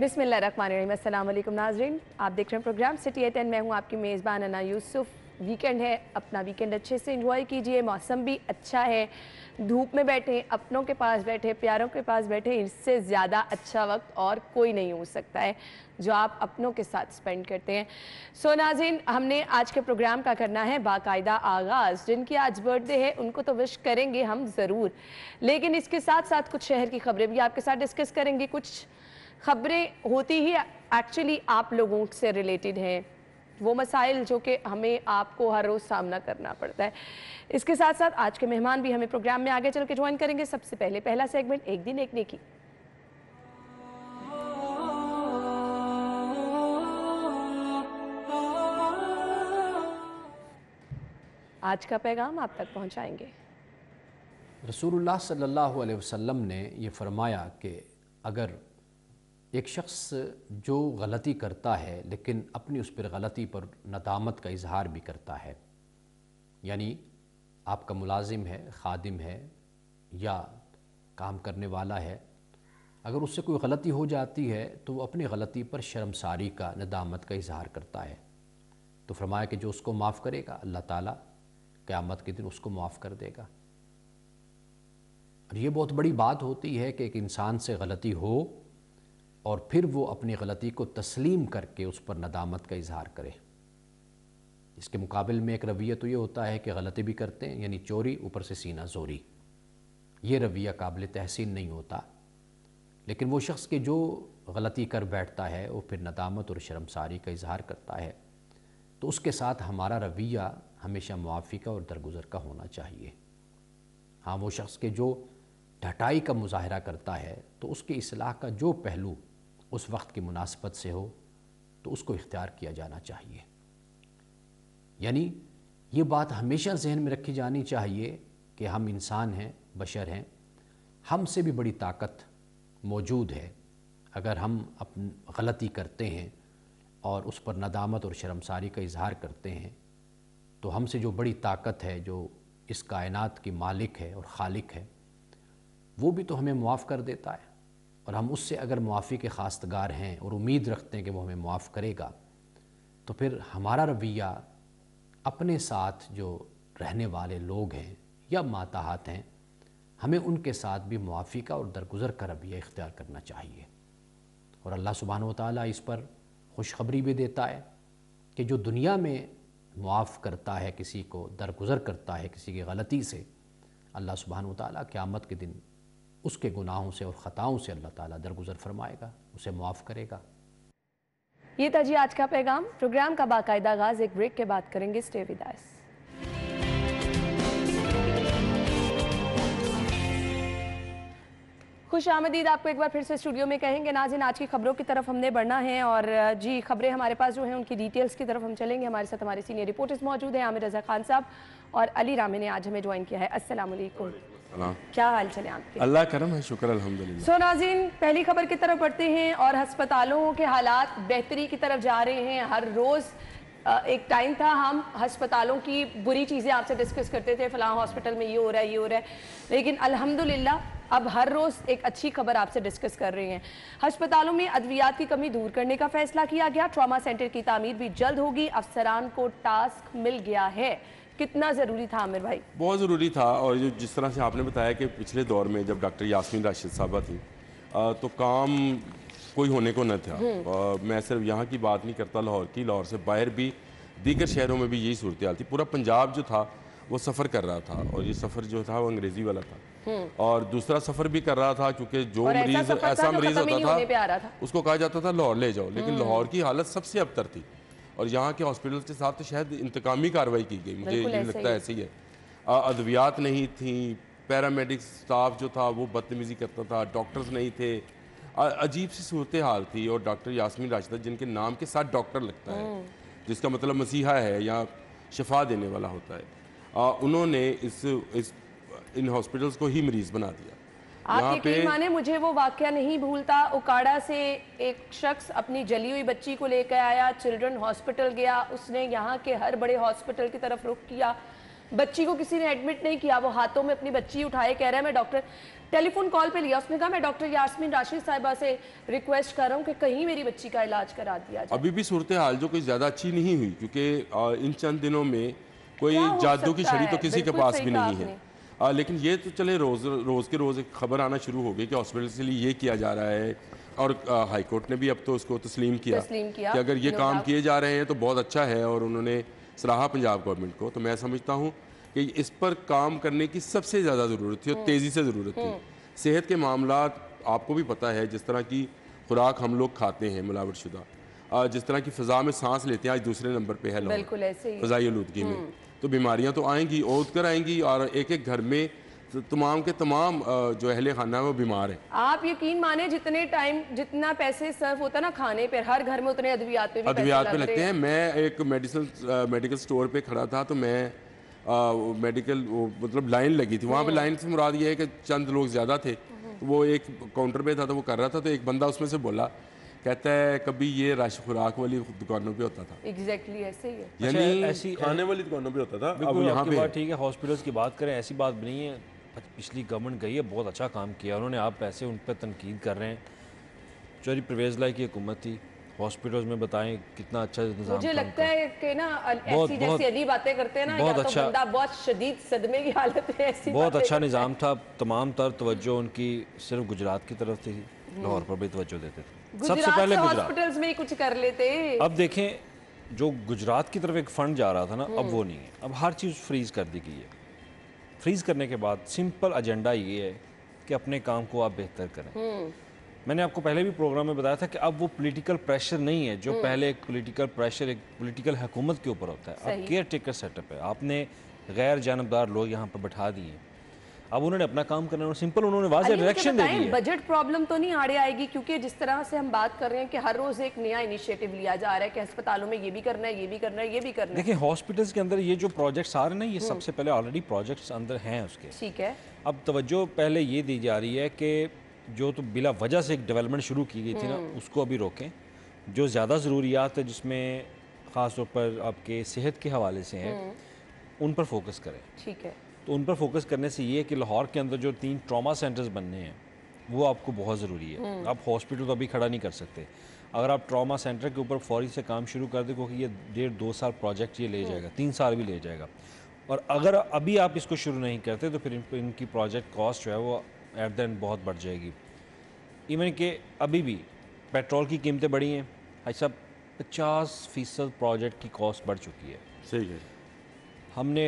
बिस्मिल्लाहिर्रहमानिर्रहीम। अस्सलाम वालेकुम नाज़रीन, आप देख रहे हैं प्रोग्राम सिटी एट एंड मैं हूँ आपकी मेज़बान अना यूसुफ। वीकेंड है, अपना वीकेंड अच्छे से एंजॉय कीजिए। मौसम भी अच्छा है, धूप में बैठे, अपनों के पास बैठे, प्यारों के पास बैठे, इससे ज़्यादा अच्छा वक्त और कोई नहीं हो सकता है जो आप अपनों के साथ स्पेंड करते हैं। सो नाज़रीन, हमने आज के प्रोग्राम का करना है बाकायदा आगाज़। जिनकी आज बर्थडे है उनको तो विश करेंगे हम ज़रूर, लेकिन इसके साथ साथ कुछ शहर की खबरें भी आपके साथ डिस्कस करेंगे। कुछ खबरें होती ही एक्चुअली आप लोगों से रिलेटेड हैं, वो मसाइल जो कि हमें आपको हर रोज़ सामना करना पड़ता है। इसके साथ साथ आज के मेहमान भी हमें प्रोग्राम में आगे चल के ज्वाइन करेंगे। सबसे पहले पहला सेगमेंट एक दिन एक नेकी। आज का पैगाम आप तक पहुंचाएंगे। रसूलुल्लाह सल्लल्लाहु अलैहि वसल्लम ने ये फरमाया कि अगर एक शख्स जो गलती करता है लेकिन अपनी उस पर गलती पर नदामत का इजहार भी करता है, यानी आपका मुलाजिम है, खादिम है या काम करने वाला है, अगर उससे कोई गलती हो जाती है तो वो अपनी गलती पर शर्मसारी का, नदामत का इजहार करता है, तो फरमाया कि जो उसको माफ़ करेगा अल्लाह ताला क़यामत के दिन उसको माफ़ कर देगा। और ये बहुत बड़ी बात होती है कि एक इंसान से गलती हो और फिर वो अपनी गलती को तस्लीम करके उस पर नदामत का इजहार करे। इसके मुकाबिल में एक रवैया तो ये होता है कि गलती भी करते हैं, यानी चोरी ऊपर से सीना जोरी, ये रवैया काबिल तहसीन नहीं होता। लेकिन वो शख्स के जो गलती कर बैठता है वो फिर नदामत और शर्मसारी का इजहार करता है, तो उसके साथ हमारा रवैया हमेशा मुआफ़ी का और दरगुज़र का होना चाहिए। हाँ, वो शख्स के जो ढटाई का मुजाहरा करता है तो उसके इस्लाह का जो पहलू उस वक्त की मुनासबत से हो तो उसको इख्तियार किया जाना चाहिए। यानी ये बात हमेशा जहन में रखी जानी चाहिए कि हम इंसान हैं, बशर हैं, हमसे भी बड़ी ताकत मौजूद है। अगर हम अपनी गलती करते हैं और उस पर नदामत और शर्मसारी का इजहार करते हैं तो हमसे जो बड़ी ताकत है, जो इस कायनात की मालिक है और खालिक है, वो भी तो हमें मुआफ़ कर देता है। और हम उससे अगर मुआफ़ी के खास्तगार हैं और उम्मीद रखते हैं कि वो हमें मुआफ़ करेगा, तो फिर हमारा रवैया अपने साथ जो रहने वाले लोग हैं या माताहत हैं, हमें उनके साथ भी मुआफ़ी का और दरगुज़र का रवैया इख्तियार करना चाहिए। और अल्लाह सुब्हानहू व तआला इस पर खुशखबरी भी देता है कि जो दुनिया में मुआफ़ करता है किसी को, दरगुज़र करता है किसी की गलती से, अल्लाह सुब्हानहू व तआला क़यामत के दिन उसके गुनाहों से और ख़ताओं से अल्लाह ताला दरगुज़र फरमाएगा, उसे मुआफ़ करेगा। ये था जी आज का पैगाम। प्रोग्राम का बाकायदा आगाज़ एक ब्रेक के बाद करेंगे। Stay with us. खुश आमदीद आपको एक बार फिर से स्टूडियो में कहेंगे। नाज़रीन, आज की खबरों की तरफ हमने बढ़ना है और जी खबरें हमारे पास जो हैं उनकी डिटेल्स की तरफ हम चलेंगे। हमारे साथ हमारे सीनियर रिपोर्टर्स मौजूद हैं, आमिर रज़ा खान साहब और अली रामे ने आज हमें ज्वाइन किया है। अस्सलाम वालेकुम, क्या हाल चले आपके? अल्लाह करम है, शुक्र अल्हम्दुलिल्लाह। सो नाज़रीन, पहली खबर की तरफ बढ़ते हैं और अस्पतालों के हालात बेहतरी की तरफ जा रहे हैं। हर रोज़ एक टाइम था हम अस्पतालों की बुरी चीज़ें आपसे डिस्कस करते थे, फ़लाँ हॉस्पिटल में ये हो रहा है, ये हो रहा है, लेकिन अल्हम्दुलिल्लाह अब हर रोज़ एक अच्छी खबर आपसे डिस्कस कर रहे हैं। अस्पतालों में अद्वियात की कमी दूर करने का फैसला किया गया। ट्रॉमा सेंटर की तामीर भी जल्द होगी। अफसरान को टास्क मिल गया है। कितना ज़रूरी था आमिर भाई? बहुत ज़रूरी था। और जो जिस तरह से आपने बताया कि पिछले दौर में जब डॉक्टर यास्मीन राशिद साहबा थी तो काम कोई होने को न था। मैं सिर्फ यहाँ की बात नहीं करता, लाहौर की, लाहौर से बाहर भी दीगर शहरों में भी यही सूरत हाल थी। पूरा पंजाब जो था वो सफ़र कर रहा था और ये सफ़र जो था वो अंग्रेज़ी वाला था और दूसरा सफ़र भी कर रहा था क्योंकि जो मरीज़ ऐसा मरीज़ होता था उसको कहा जाता था लाहौर ले जाओ। लेकिन लाहौर की हालत सबसे अबतर थी और यहाँ के हॉस्पिटल के साथ तो शायद इंतकामी कार्रवाई की गई, मुझे ये लगता है ऐसे ही है। अद्वियात नहीं थी, पैरामेडिक स्टाफ जो था वो बदतमीज़ी करता था, डॉक्टर्स नहीं थे, अजीब सी सूरत हाल थी। और डॉक्टर यास्मीन राशिद जिनके नाम के साथ डॉक्टर लगता है, जिसका मतलब मसीहा है या शिफा देने वाला होता है, उन्होंने इन हॉस्पिटल्स को ही मरीज़ बना दिया। आप यकीन माने, मुझे वो वाकया नहीं भूलता। उकाड़ा से एक शख्स अपनी जली हुई बच्ची को लेकर आया, चिल्ड्रन हॉस्पिटल गया, उसने यहाँ के हर बड़े हॉस्पिटल की तरफ रुख किया, बच्ची को किसी ने एडमिट नहीं किया, वो हाथों में अपनी बच्ची उठाए, कह रहा है मैं डॉक्टर, टेलीफोन कॉल पे लिया, उसने कहा मैं डॉक्टर यास्मीन राशिद साहिबा से रिक्वेस्ट कर रहा हूँ कि कहीं मेरी बच्ची का इलाज करा दिया जाए। अभी भी सूरत हाल जो कोई ज़्यादा अच्छी नहीं हुई, क्योंकि इन चंद दिनों में कोई क्या हो जादू की सकता छड़ी है? तो किसी के बिल्कुल पास सही भी कहा नहीं है। लेकिन ये तो चले रोज़ के रोज़ एक खबर आना शुरू हो गई कि हॉस्पिटल के लिए ये किया जा रहा है, और हाई कोर्ट ने भी अब तो उसको तस्लीम किया कि अगर ये काम किए जा रहे हैं तो बहुत अच्छा है, और उन्होंने सराहा पंजाब गवर्नमेंट को। तो मैं समझता हूँ कि इस पर काम करने की सबसे ज़्यादा ज़रूरत थी और तेज़ी से ज़रूरत थी। सेहत के मामलात आपको भी पता है, जिस तरह की खुराक हम लोग खाते हैं मिलावट शुदा, जिस तरह की फ़िज़ा में सांस लेते हैं, आज दूसरे नंबर पे है लाहौर, बिल्कुल ऐसे ही फ़िज़ाई आलूदगी में। तो बीमारियां तो आएंगी, ओद कर आएंगी, और एक एक घर में तमाम के तमाम जो अहले खाना है वो बीमार है। आप यकीन माने जितने टाइम जितना पैसे सर्व होता है ना खाने पे, हर घर में उतने अद्वियात पे भी अद्वियात पे पैसे लगते हैं। मैं एक मेडिकल स्टोर पे खड़ा था, तो मैं मतलब लाइन लगी थी वहाँ पे। लाइन से मुराद ये है कि चंद लोग ज़्यादा थे, तो वो एक काउंटर पे था, तो वो कर रहा था, तो एक बंदा उसमें से बोला, कहता है कभी ये रश खुराक वाली दुकानों पे होता था। एग्जैक्टली ऐसे ही है। यानी ऐसी खाने वाली दुकानों पे होता था, अब बिल्कुल यहाँ आपकी पे बात ठीक है। हॉस्पिटल्स की बात करें, ऐसी बात भी नहीं है, पिछली गवर्नमेंट गई है, बहुत अच्छा काम किया उन्होंने, आप ऐसे उन पर तनकीद कर रहे हैं। चौधरी परवेज़ लाई की हुकूमत थी, हॉस्पिटल्स में बताएं कितना अच्छा निज़ाम। मुझे लगता है कि ना ऐसी जैसी अली बातें करते हैं ना, बहुत या तो अच्छा, बंदा बहुत शदीद सदमे की हालत है, ऐसी बहुत अच्छा बातें निज़ाम था। तमाम तर तवज्जो उनकी सिर्फ गुजरात की तरफ थी, लाहौर पर भी तवज्जो देते थे। सबसे पहले गुजरात, हॉस्पिटल्स में ही कुछ कर लेते। अब देखें जो गुजरात की तरफ एक फ़ंड जा रहा था ना, अब वो नहीं है, अब हर चीज़ फ्रीज़ कर दी गई है। फ्रीज़ करने के बाद सिंपल एजेंडा ये है कि अपने काम को आप बेहतर करें। मैंने आपको पहले भी प्रोग्राम में बताया था कि अब वो पॉलिटिकल प्रेशर नहीं है जो पहले एक पॉलिटिकल प्रेशर एक पॉलिटिकल हुकूमत के ऊपर होता है। अब केयर टेकर सेटअप है, आपने गैर जानबदार लोग यहाँ पर बैठा दिए, अब उन्होंने अपना काम करना, सिंपल उन्होंने वाज़ेह डायरेक्शन दे दी है। बजट प्रॉब्लम तो नहीं आड़े आएगी, क्योंकि जिस तरह से हम बात कर रहे हैं कि हर रोज एक नया इनिशिएटिव लिया जा रहा है कि अस्पतालों में ये भी करना है, ये भी करना है, ये भी करना है। देखिए हॉस्पिटल्स के अंदर ये जो प्रोजेक्ट्स आ रहे हैं ना, ये सबसे पहले ऑलरेडी प्रोजेक्ट्स अंदर हैं उसके, ठीक है। अब तवज्जो पहले ये दी जा रही है कि जो तो बिला वजह से एक डेवलपमेंट शुरू की गई थी ना, उसको अभी रोकें। जो ज़्यादा ज़रूरियात है, जिसमें ख़ास तौर पर आपके सेहत के हवाले से हैं, उन पर फोकस करें। ठीक है। तो उन पर फोकस करने से ये कि लाहौर के अंदर जो 3 ट्रॉमा सेंटर्स बनने हैं वो आपको बहुत ज़रूरी है। आप हॉस्पिटल तो अभी खड़ा नहीं कर सकते, अगर आप ट्रॉमा सेंटर के ऊपर फौरी से काम शुरू कर दें, क्योंकि ये 1.5-2 साल प्रोजेक्ट ये ले जाएगा, 3 साल भी ले जाएगा, और अगर अभी आप इसको शुरू नहीं करते तो फिर इनकी प्रोजेक्ट कॉस्ट जो है वो एट द एंड बहुत बढ़ जाएगी। इवन कि अभी भी पेट्रोल की कीमतें बढ़ी हैं, अच्छा 50% प्रोजेक्ट की कॉस्ट बढ़ चुकी है। सही है। हमने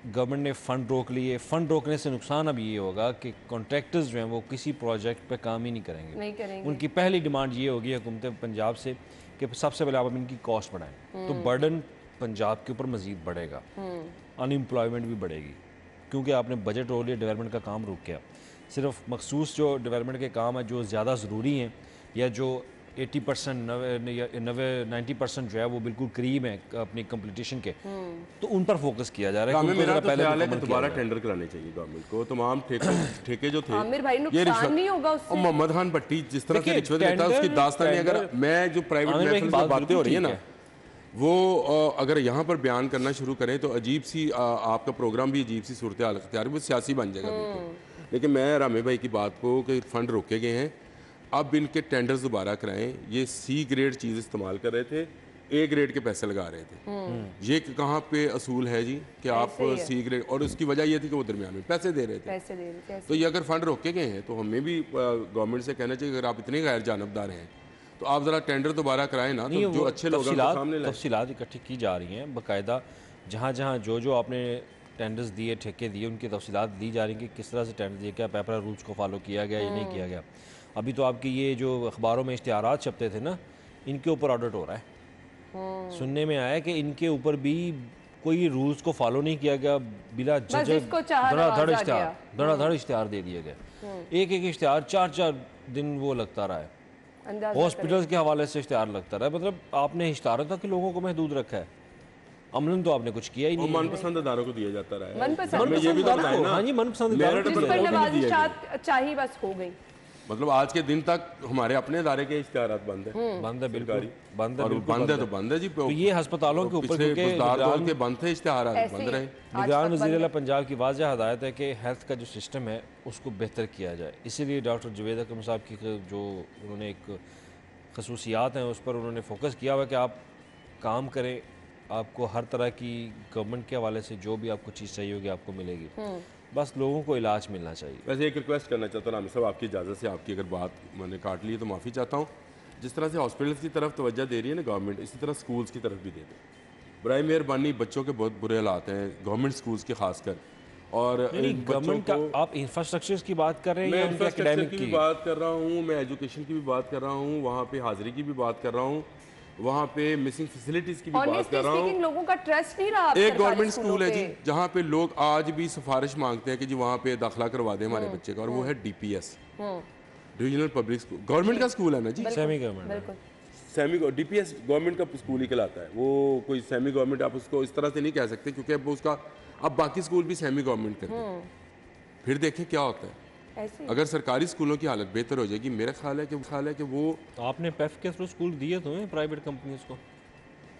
गवर्नमेंट ने फ़ंड रोक लिए, फ़ंड रोकने से नुकसान अब ये होगा कि कॉन्ट्रैक्टर्स जो हैं वो किसी प्रोजेक्ट पे काम ही नहीं करेंगे। उनकी पहली डिमांड ये होगी हुकूमत पंजाब से कि सबसे पहले आप इनकी कॉस्ट बढ़ाएं, तो बर्डन पंजाब के ऊपर मज़ीद बढ़ेगा, अनएम्प्लॉयमेंट भी बढ़ेगी, क्योंकि आपने बजट रोक लिया, डेवलपमेंट का काम रुक गया। सिर्फ मखसूस जो डेवलपमेंट के काम है जो ज़्यादा ज़रूरी हैं, या जो 80% 90% जो है वो बिल्कुल करीब है अपनी कंप्लीटेशन के, तो उन पर फोकस किया जा रहा है। मेरा तो ख्याल है कि दोबारा टेंडर कराने चाहिए गवर्नमेंट को, तमाम ठेके जो थे, आमिर भाई नुकसान नहीं होगा उससे। मोहम्मद खान भट्टी जिस तरह से रिश्वत लेता है उसकी दास्तानी, अगर मैं जो प्राइवेट महफिल में बातें हो रही है ना, वो अगर यहाँ पर बयान करना शुरू करें तो अजीब सी आपका प्रोग्राम भी अजीब सी सूरत हाल अख्तियार, वो सियासी बन जाएगा बिल्कुल। लेकिन मैं रामे भाई की बात को कि फ़ंड रोके गए हैं, अब इनके टेंडर्स दोबारा कराएं। ये C ग्रेड चीज़ इस्तेमाल कर रहे थे, A ग्रेड के पैसे लगा रहे थे। ये कहाँ पे असूल है जी कि आप C ग्रेड, और उसकी वजह ये थी कि वो दरमियान में पैसे दे रहे थे। तो ये अगर फ़ंड रोके गए हैं तो हमें भी गवर्नमेंट से कहना चाहिए अगर आप इतने गैर जानबदार हैं तो आप ज़रा टेंडर दोबारा कराएं ना, तो जो अच्छे लोग तफसीलात इकट्ठी की जा रही हैं बाकायदा, जहाँ जहाँ जो आपने टेंडर्स दिए, ठेके दिए, उनकी तफसीलात दी जा रही हैं कि किस तरह से टेंडर दिए, क्या पेपर रूल्स को फॉलो किया गया या नहीं किया गया। अभी तो आपकी ये जो अखबारों में इश्तिहारात छपते थे ना, इनके ऊपर ऑडिट हो रहा है। सुनने में आया कि इनके ऊपर भी कोई रूल्स को फॉलो नहीं किया गया, बिला झिझक धड़ाधड़ इश्तिहार दे दिए गए। एक इश्तिहार 4-4 दिन वो लगता रहा है, हॉस्पिटल्स के हवाले से इश्तिहार लगता रहा है। मतलब आपने इश्तिहार तक लोगों को महदूद रखा है, अमलन तो आपने कुछ किया ही नहीं। मनपसंद अदारों को दिया जाता रहा है। मनपसंद ये भी तो बताया ना, हाँ जी, मनपसंद चाहिए बस हो गई। मतलब आज के दिन तक हमारे अपने इदारे के इश्तिहारात बंद है, बंद है, बिल्कुल बंद है, और बिल्कुल बंद है तो बंद है जी। तो ये अस्पतालों के ऊपर, पिछले क्योंकि गुज़दार दौर निगरान के बंद थे इश्तिहारात, ऐसे बंद ही रहे। आज निगरान तक वज़ीर बंद आला है। पंजाब की वाज़ेह हदायत है कि हेल्थ का जो सिस्टम है उसको बेहतर किया जाए। इसीलिए डॉक्टर जुवेद अकरम साहब की जो उन्होंने एक खसूसियात हैं उस पर उन्होंने फोकस किया हुआ है कि आप काम करें, आपको हर तरह की गवर्नमेंट के हवाले से जो भी आपको चीज़ चाहिए होगी आपको मिलेगी, बस लोगों को इलाज मिलना चाहिए। वैसे एक रिक्वेस्ट करना चाहता हूँ आमिर साहब, आपकी इजाज़त से, आपकी अगर बात मैंने काट ली है तो माफ़ी चाहता हूँ। जिस तरह से हॉस्पिटल्स की तरफ तवज्जो दे रही है ना गवर्नमेंट, इसी तरह स्कूल्स की तरफ भी दे दें। बराए मेहरबानी, बच्चों के बहुत बुरे हालात हैं गवर्नमेंट स्कूल्स के खासकर, और नहीं, इन बच्चों गवर्नमेंट को का आप इंफ्रास्ट्रक्चर की बात कर रहे हैं मैं या उनके इंफ्रास्ट्रक्चर एकेडमिक की भी की? बात कर रहा हूँ, मैं एजुकेशन की भी बात कर रहा हूँ, वहाँ पे हाजिरी की भी बात कर रहा हूँ, वहाँ पे मिसिंग फैसिलिटीज़ की भी बात ऑनेस्टली कर रहा स्पीकिंग हूँ। लोगों का ट्रस्ट नहीं रहा अब एक सरकारी गवर्नमेंट स्कूलों स्कूल है पे। जी जहाँ पे लोग आज भी सिफारिश मांगते हैं कि जी वहाँ पे दाखिला करवा दें हमारे बच्चे का, और वो है DPS, divisional public school, government का स्कूल है ना जी। सेमी गवर्नमेंट बिल्कुल सेमी DPS गवर्नमेंट का स्कूल ही कहलाता है, वो कोई सेमी गवर्नमेंट आप उसको इस तरह से नहीं कह सकते, क्योंकि अब उसका अब बाकी स्कूल भी सेमी गवर्नमेंट करते हैं। फिर देखें क्या होता है। ऐसे ही। अगर सरकारी स्कूलों की हालत बेहतर हो जाएगी, मेरा ख्याल है कि वो तो आपने पेफ के थ्रू स्कूल दिए तो हैं प्राइवेट कंपनीज को,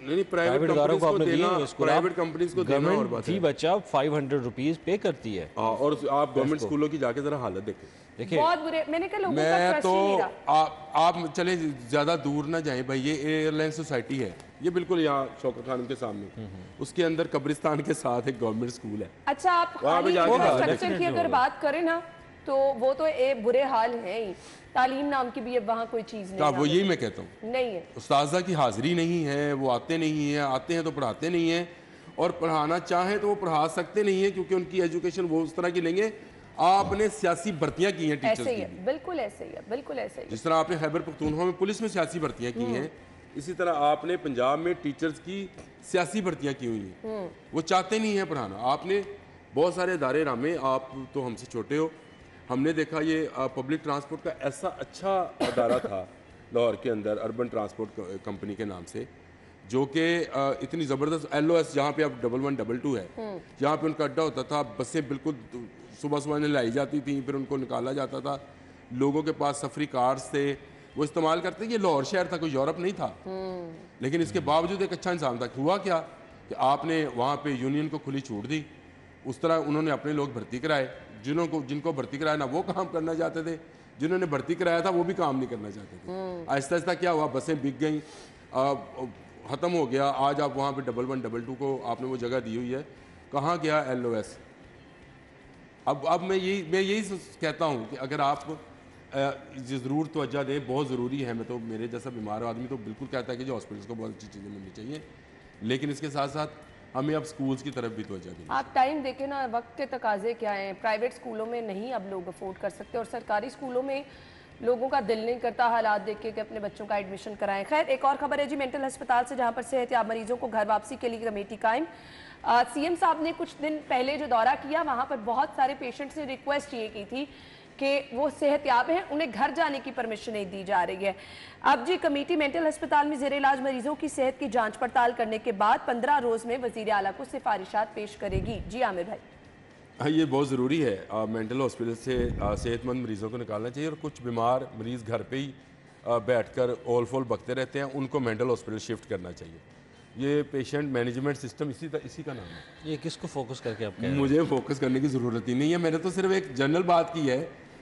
नहीं प्राइवेट प्राइवेट इदारों कंपनीज को को आपने दिए देना, हैं स्कूल, प्राइवेट कंपनीज को देना और गवर्नमेंट बात फी है। बच्चा 500 रुपीज़ पे करती है। हाँ, और आप गवर्नमेंट स्कूलों की जाके जरा हालत देखें। देखिए बहुत बुरे, मैंने कहा लोगों का मैं ट्रस्ट तो ही नहीं रहा। आप चले ज़्यादा दूर ना जाएं भाई, ये एयरलाइन सोसाइटी है, ये बिल्कुल यहाँ शौकत खानम के सामने, उसके अंदर कब्रिस्तान के साथ एक गवर्नमेंट स्कूल है। अच्छा, आप वहाँ पे खाली जाके इंफ्रास्ट्रक्चर की definitely अगर होगा। बात करें ना तो वो तो बुरे हाल है ही। तालीम नाम की भी अब वहाँ कोई चीज़ नहीं तो वो है। यही मैं कहता हूँ, नहीं है। उस्ताज़ा की हाजिरी नहीं है, वो आते नहीं हैं, आते हैं तो पढ़ाते नहीं हैं, और पढ़ाना चाहें तो वो पढ़ा सकते नहीं हैं क्योंकि उनकी एजुकेशन वो उस तरह की लेंगे। आपने सियासी भर्तियां की हैं टीचर्स ऐसे ही की है, भी। बिल्कुल ऐसे ही है, बिल्कुल ऐसे ही है। जिस तरह आपने खैबर पख्तूनख्वा में पुलिस में सियासी भर्तियां की हैं, इसी तरह आपने पंजाब में टीचर्स की सियासी भर्तियां की हुई हैं। वो चाहते नहीं हैं पढ़ाना। आपने बहुत सारे इदारे रामे, आप तो हमसे छोटे हो, हमने देखा ये पब्लिक ट्रांसपोर्ट का ऐसा अच्छा अदारा था लाहौर के अंदर, अर्बन ट्रांसपोर्ट कंपनी के नाम से, जो कि इतनी ज़बरदस्त LOS, जहाँ पे अब 1112 है, जहाँ पे उनका अड्डा होता था, बसें बिल्कुल सुबह सुबह लाई जाती थी, फिर उनको निकाला जाता था, लोगों के पास सफरी कार्स थे, वो इस्तेमाल करते। ये लाहौर शहर था, कोई यूरोप नहीं था, लेकिन इसके बावजूद एक अच्छा इंसान था। हुआ क्या कि आपने वहाँ पे यूनियन को खुली छूट दी, उस तरह उन्होंने अपने लोग भर्ती कराए, जिनको भर्ती कराया ना वो काम करना चाहते थे, जिन्होंने भर्ती कराया था वो भी काम नहीं करना चाहते थे। आहिस्ता आहिस्ता क्या हुआ, बसें बिक गई, ख़त्म हो गया। आज आप वहाँ पे 1112 को आपने वो जगह दी हुई है, कहाँ गया LOS? अब मैं यही कहता हूँ कि अगर आप ज़रूर तवज्जो दें, बहुत ज़रूरी है। मैं तो, मेरे जैसा बीमार आदमी तो बिल्कुल कहता है कि जो हॉस्पिटल्स को बहुत अच्छी चीज़ें मिलनी चाहिए, लेकिन इसके साथ साथ हमें अब स्कूल्स की तरफ भी तवज्जो देनी। आप टाइम देखें ना, वक्त के तकाजे क्या हैं। प्राइवेट स्कूलों में नहीं अब लोग अफोर्ड कर सकते, और सरकारी स्कूलों में लोगों का दिल नहीं करता हालात देख के कि अपने बच्चों का एडमिशन कराएं। खैर, एक और खबर है जी मेंटल अस्पताल से, जहां पर सेहतयाब मरीजों को घर वापसी के लिए कमेटी कायम। CM साहब ने कुछ दिन पहले जो दौरा किया, वहां पर बहुत सारे पेशेंट्स ने रिक्वेस्ट ये की थी कि वो सेहतयाब हैं, उन्हें घर जाने की परमिशन नहीं दी जा रही है। अब जी कमेटी मेंटल अस्पताल में ज़ेरे इलाज मरीजों की सेहत की जांच पड़ताल करने के बाद 15 रोज़ में वज़ीर आला को सिफारिशात पेश करेगी। जी आमिर भाई। हाँ, ये बहुत ज़रूरी है। मेंटल हॉस्पिटल से सेहतमंद मरीज़ों को निकालना चाहिए, और कुछ बीमार मरीज़ घर पे ही बैठकर ओल फोल बकते रहते हैं, उनको मेंटल हॉस्पिटल शिफ्ट करना चाहिए। ये पेशेंट मैनेजमेंट सिस्टम इसी का नाम है। ये किसको फोकस करके आप कह रहे हैं? मुझे फोकस करने की ज़रूरत ही नहीं है, मैंने तो सिर्फ एक जनरल बात की है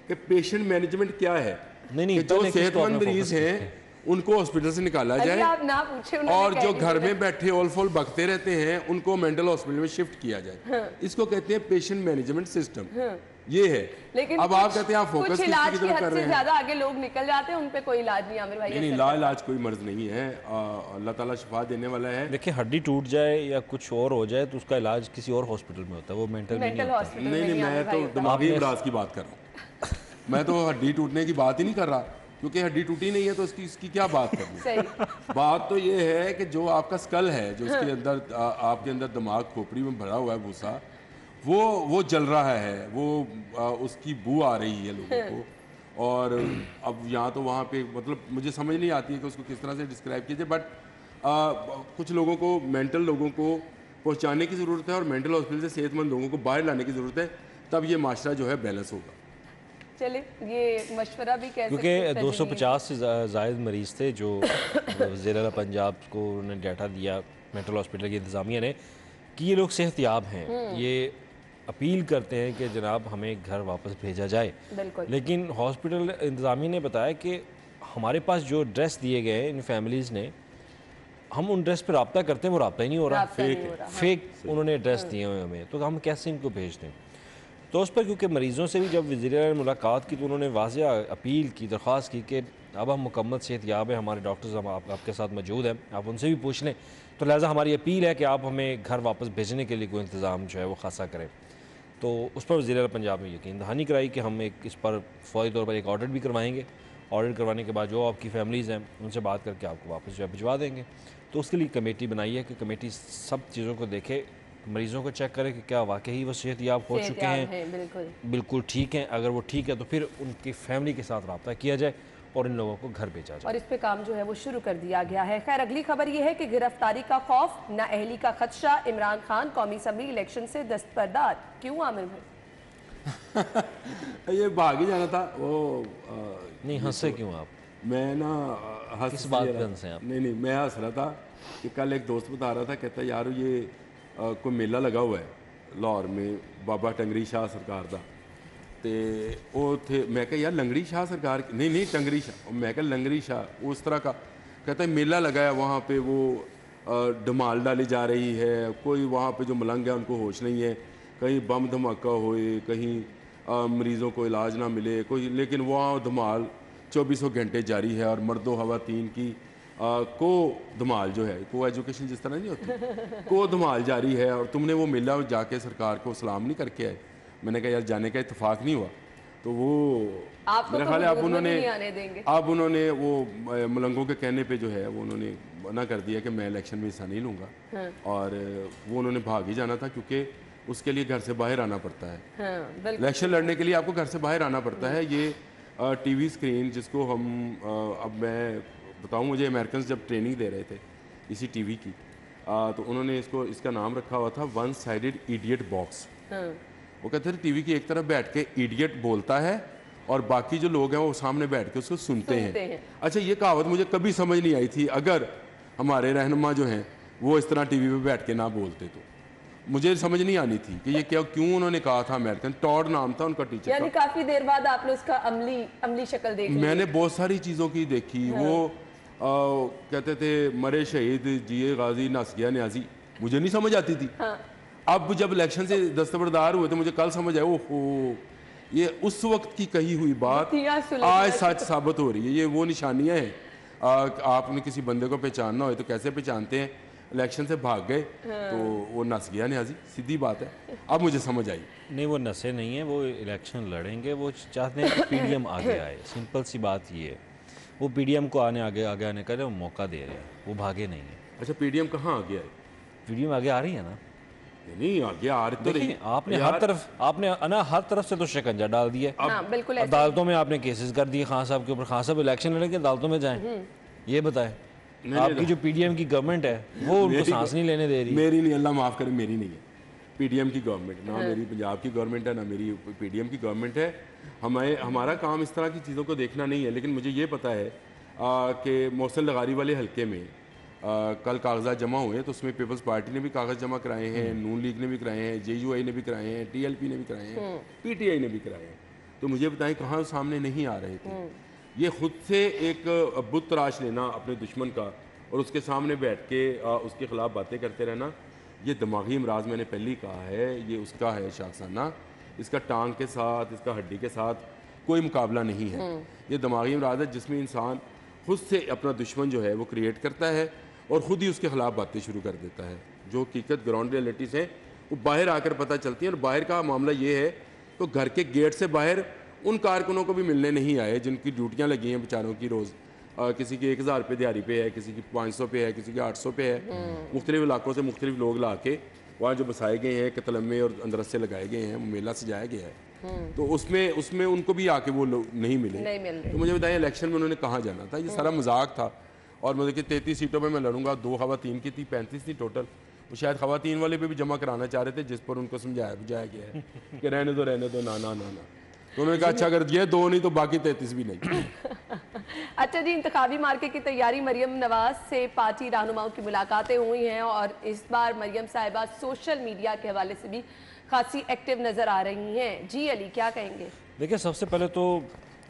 कि पेशेंट मैनेजमेंट क्या है। नहीं, कि जो पहले किसको सेहतमंद आपने मरीज़ focus हैं उनको हॉस्पिटल से निकाला अभी जाए, आप ना पूछे, उन्होंने और कह जो दिया। घर में बैठे ओल फोल बकते रहते हैं उनको मेंटल हॉस्पिटल में शिफ्ट किया जाए। इसको कहते हैं पेशेंट मैनेजमेंट सिस्टम। ये है। लेकिन अब आप कहते हैं आप फोकस कुछ किसकी इलाज की तरफ हद कर से रहे हैं? ज्यादा आगे लोग निकल जाते हैं, उन पे कोई इलाज नहीं। आमिर भाई नहीं, ऐसे ला इलाज कोई मर्ज नहीं है, अल्लाह ताला शिफा देने वाला है। देखिए, हड्डी टूट जाए या कुछ और हो जाए तो उसका इलाज किसी और हॉस्पिटल में होता है, वो मेंटल में नहीं मेंटल होता। हॉस्पिटल में नहीं, नहीं मैं आमिर भाई तो होता। दिमागी आपने- अमराज की बात कर रहा हूँ। मैं तो हड्डी टूटने की बात ही नहीं कर रहा, क्योंकि हड्डी टूटी नहीं है तो इसकी क्या बात करनी। सही। बात तो ये है कि जो आपका स्कल है, जो इसके अंदर आपके अंदर दिमाग खोपड़ी में भरा हुआ है भूसा, वो जल रहा है, वो उसकी बू आ रही है लोगों को। और अब यहाँ तो वहाँ पे मतलब मुझे समझ नहीं आती है कि उसको किस तरह से डिस्क्राइब कीजिए, बट कुछ लोगों को, मेंटल लोगों को पहुँचाने की ज़रूरत है, और मेंटल हॉस्पिटल से सेहतमंद लोगों को बाहर लाने की ज़रूरत है, तब ये माशरा जो है बैलेंस होगा। चले ये मशवरा भी कह सकते क्योंकि हैं, तजवीज़। 250 से जायद मरीज़ थे जो ज़िला पंजाब को उन्होंने डाटा दिया मेंटल हॉस्पिटल की इंतज़ामिया ने कि ये लोग सेहतयाब हैं, ये अपील करते हैं कि जनाब हमें घर वापस भेजा जाए। बिल्कुल। लेकिन हॉस्पिटल इंतज़ामिया ने बताया कि हमारे पास जो एड्रेस दिए गए हैं इन फैमिलीज़ ने, हम उन एड्रेस पर रब्ता करते हैं, वो रब्ता ही नहीं हो रहा, राब्ता नहीं हो रहा, हाँ। फेक उन्होंने एड्रेस दिए हुए हमें, तो हम कैसे इनको भेज दें। तो उस पर क्योंकि मरीज़ों से भी जब वज़ीर ने मुलाकात की तो उन्होंने वाज़िया अपील की, दरख्वास्त की कि अब हम मुकम्मल सेहतयाब हैं, हमारे डॉक्टर्स हम आपके साथ मौजूद हैं, आप उनसे भी पूछ लें। तो लिहाजा हमारी अपील है कि आप हमें घर वापस भेजने के लिए कोई इंतज़ाम जो है वो खासा करें। तो उस पर वज़ीर पंजाब में यकीन दहानी कराई कि हम एक इस पर फ़ौरी तौर पर एक ऑडिट भी करवाएंगे। ऑडिट करवाने के बाद जो आपकी फैमिलीज़ हैं उनसे बात करके आपको वापस जो है भिजवा देंगे। तो उसके लिए कमेटी बनाई है कि कमेटी सब चीज़ों को देखे, मरीज़ों को चेक करे कि क्या वाकई वो सेहतयाब हो चुके हैं, बिल्कुल ठीक हैं। अगर वो ठीक है तो फिर उनकी फैमिली के साथ रब्ता किया जाए और इन लोगों को घर भेजा जाए। और इस पे काम जो है वो शुरू कर दिया गया है। खैर अगली खबर ये है कि गिरफ्तारी का खौफ, नाअहली का खदशा, इमरान खान कौमी असम्बली इलेक्शन से दस्तबरदार। क्यों आमिर भाई? ये भाग ही जाना था वो। नहीं हंसे क्यों आप? मैं ना किस बात पे हंसे आप? नहीं, मैं हंस रहा था कि कल एक दोस्त बता रहा था, कहता यार ये कोई मेला लगा हुआ है लाहौर में, बाबा टंगरी शाह सरकार का, तो वो थे। मैं कहा यार लंगड़ी शाह सरकार, नहीं टंगरी शाह, मैं कहा लंगड़ी शाह उस तरह का। कहता है मेला लगा है वहाँ पे, वो धमाल डाली जा रही है, कोई वहाँ पे जो मलंग है उनको होश नहीं है, कहीं बम धमाका होए, कहीं मरीज़ों को इलाज ना मिले कोई, लेकिन वहाँ धमाल 24 घंटे जारी है। और मर्दो खवातीन की को धमाल जो है, को एजुकेशन जिस तरह नहीं होती, को धमाल जारी है। और तुमने वो मेला जाके सरकार को सलाम नहीं करके आए। मैंने कहा यार जाने का इत्तेफाक नहीं हुआ। तो वो मेरा ख्याल है अब उन्होंने वो मलंगों के कहने पे जो है वो उन्होंने मना कर दिया कि मैं इलेक्शन में हिस्सा नहीं लूँगा। हाँ। और वो उन्होंने भाग ही जाना था, क्योंकि उसके लिए घर से बाहर आना पड़ता है। हाँ, इलेक्शन लड़ने के लिए आपको घर से बाहर आना पड़ता है। ये टीवी स्क्रीन जिसको हम अब मैं बताऊं, मुझे अमेरिकन जब ट्रेनिंग दे रहे थे इसी टीवी की, तो उन्होंने इसका नाम रखा हुआ था वन साइडेड इडियट बॉक्स। वो कहते थे टीवी की एक तरफ बैठ के इडियट बोलता है और बाकी जो लोग हैं वो सामने बैठ के उसको सुनते हैं। अच्छा, ये कहावत मुझे कभी समझ नहीं आई थी, अगर हमारे रहनुमा जो हैं वो इस तरह टीवी पे बैठ के ना बोलते तो मुझे समझ नहीं आनी थी कि ये क्यों उन्होंने कहा था। अमेरिकन टॉड नाम था उनका टीचर यानी काफी देर बाद आपने उसका अमली शक्ल देखी? मैंने बहुत सारी चीज़ों की देखी। हाँ। वो कहते थे मरे शहीद जिए गाजी नस गया न्याजी, मुझे नहीं समझ आती थी। हाँ। अब जब इलेक्शन से दस्तबरदार हुए तो मुझे कल समझ आया, ओहो ये उस वक्त की कही हुई बात आज सच साबित हो रही है। ये वो निशानियां हैं। आपने किसी बंदे को पहचानना हो तो कैसे पहचानते हैं? इलेक्शन से भाग गए। हाँ। तो वो नस गया न्याजी, सीधी बात है। अब मुझे समझ आई। नहीं वो नशे नहीं है, वो इलेक्शन लड़ेंगे, वो चाहते हैं कि पीडीएम आगे आए। सिंपल सी बात ये है, वो पीडीएम को आगे आने का मौका दे रहे हैं, वो भागे नहीं है। अच्छा, पीडीएम कहाँ आ गया है? पीडीएम आगे आ रही है ना? नहीं आगे आ रही तो नहीं। आपने हर तरफ से तो शिकंजा डाल दिया। हाँ, बिल्कुल। अदालतों में आपने केसेस कर दिए खान साहब के ऊपर। खान साहब इलेक्शन लड़ेंगे अदालतों में जाएं? ये बताएं। आपकी जो पीडीएम की गवर्नमेंट है वो उनको सांस नहीं लेने दे रही। मेरी नहीं, अल्लाह माफ़ करे, मेरी नहीं है पीडीएम की गवर्नमेंट। ना मेरी पंजाब की गवर्नमेंट है, ना मेरी पीडीएम की गवर्नमेंट है। हमारा काम इस तरह की चीज़ों को देखना नहीं है। लेकिन मुझे ये पता है कि मोहसिन लगारी वाले हल्के में कल कागजात जमा हुए, तो उसमें पीपल्स पार्टी ने भी कागज़ जमा कराए हैं, नून लीग ने भी कराए हैं, जेयूआई ने भी कराए हैं, टीएलपी ने भी कराए हैं, पीटीआई ने भी कराए हैं। तो मुझे बताएं कहाँ सामने नहीं आ रहे थे। ये खुद से एक बुत तराश लेना अपने दुश्मन का और उसके सामने बैठ के उसके ख़िलाफ़ बातें करते रहना, ये दिमागी अमराज मैंने पहले ही कहा है, ये उसका है शाखसाना। इसका टांग के साथ, इसका हड्डी के साथ कोई मुकाबला नहीं है। ये दिमागी अमराज है जिसमें इंसान खुद से अपना दुश्मन जो है वो क्रिएट करता है और ख़ुद ही उसके ख़िलाफ़ बातें शुरू कर देता है। जो हकीकत ग्राउंड रियलिटीज़ हैं वो बाहर आकर पता चलती हैं। और बाहर का मामला ये है तो घर के गेट से बाहर उन कारकुनों को भी मिलने नहीं आए जिनकी ड्यूटियाँ लगी हैं बेचारों की। रोज़ किसी की 1000 रुपये दिहाड़ी पे है, किसी की 500 पे है, किसी की 800 पे है। मुख्तलिफ इलाकों से मुख्तलिफ लोग ला के वहाँ जो बसाए गए हैं, कतलम्मे और अंदरसे लगाए गए हैं, मेला सजाया गया है। तो उसमें उनको भी आके वो लोग नहीं मिले। तो मुझे बताइए इलेक्शन में उन्होंने कहाँ जाना था? ये सारा मजाक था। और मुझे कि 33 सीटों पर मैं लड़ूंगा, 2 खवातीन की थी, 35 थी टोटल। वो शायद खवातीन वाले पे भी जमा कराना चाह रहे थे, जिस पर उनको समझाया बुझाया गया है कि रहने दो ना ना ना ना। तो उन्होंने कहा अच्छा अगर ये 2 नहीं तो बाकी 33 भी नहीं। अच्छा जी, इंतखाबी मार्के की तैयारी, मरियम नवाज से पार्टी रहनुमाओं की मुलाकातें हुई हैं और इस बार मरियम साहिबा सोशल मीडिया के हवाले से भी खासी एक्टिव नज़र आ रही हैं। जी अली, क्या कहेंगे? देखिए, सबसे पहले तो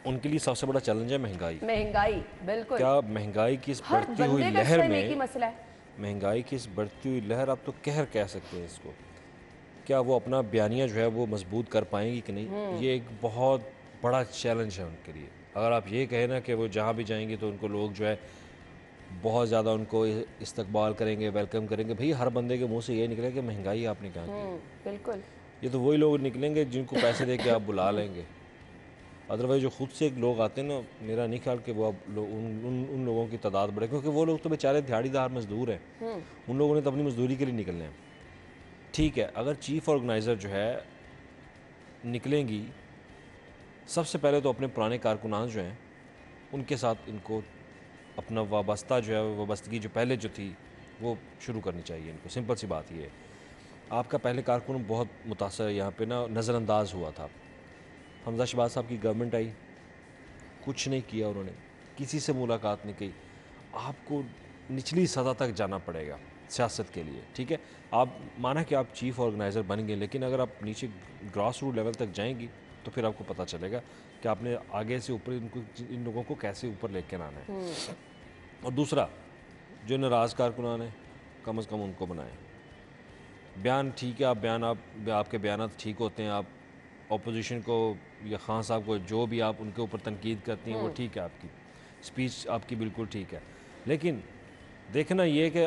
उनके लिए सबसे बड़ा चैलेंज है महंगाई। महंगाई, बिल्कुल। क्या महंगाई की इस हर बढ़ती हुई बंदे का लहर सहने की में, मसला है। महंगाई की इस बढ़ती हुई लहर, आप तो कहर कह सकते हैं इसको, क्या वो अपना बयानिया जो है वो मजबूत कर पाएंगी कि नहीं, ये एक बहुत बड़ा चैलेंज है उनके लिए। अगर आप ये कहें ना कि वो जहाँ भी जाएंगे तो उनको लोग जो है बहुत ज़्यादा उनको इस्तकबाल करेंगे, वेलकम करेंगे, भाई हर बंदे के मुंह से ये निकले कि महंगाई आपने कहा की। बिल्कुल। ये तो वही लोग निकलेंगे जिनको पैसे दे के आप बुला लेंगे। अदरवाइज जो खुद से लोग आते हैं ना, मेरा नहीं ख्याल कि वो अब उन लोगों की तादाद बढ़े, क्योंकि वो लोग तो बेचारे दिहाड़ीदार मजदूर हैं। उन लोगों ने तो अपनी मजदूरी के लिए निकलना है। ठीक है, अगर चीफ ऑर्गेनाइज़र जो है निकलेंगी, सबसे पहले तो अपने पुराने कारकुनान जो हैं उनके साथ इनको अपना वाबस्ता जो है, वाबस्तगी जो पहले जो थी वो शुरू करनी चाहिए इनको। सिंपल सी बात ये है, आपका पहले कारकुन बहुत मुतासर यहाँ पे ना नज़रअंदाज हुआ था। हमजा शहबाज साहब की गवर्नमेंट आई, कुछ नहीं किया उन्होंने, किसी से मुलाकात नहीं की। आपको निचली सतह तक जाना पड़ेगा सियासत के लिए। ठीक है, आप माना कि आप चीफ ऑर्गेनाइज़र बन गए, लेकिन अगर आप नीचे ग्रास रूट लेवल तक जाएंगी तो फिर आपको पता चलेगा कि आपने आगे से ऊपर इन लोगों को कैसे ऊपर लेकर आना है। और दूसरा, जो नाराज़ कारकुनान है कम अज़ कम उनको बनाएं। बयान ठीक है, आपके बयान ठीक होते हैं, आप अपोजिशन को या खान साहब को जो भी आप उनके ऊपर तनकीद करती हैं वो ठीक है, आपकी स्पीच आपकी बिल्कुल ठीक है, लेकिन देखना ये कि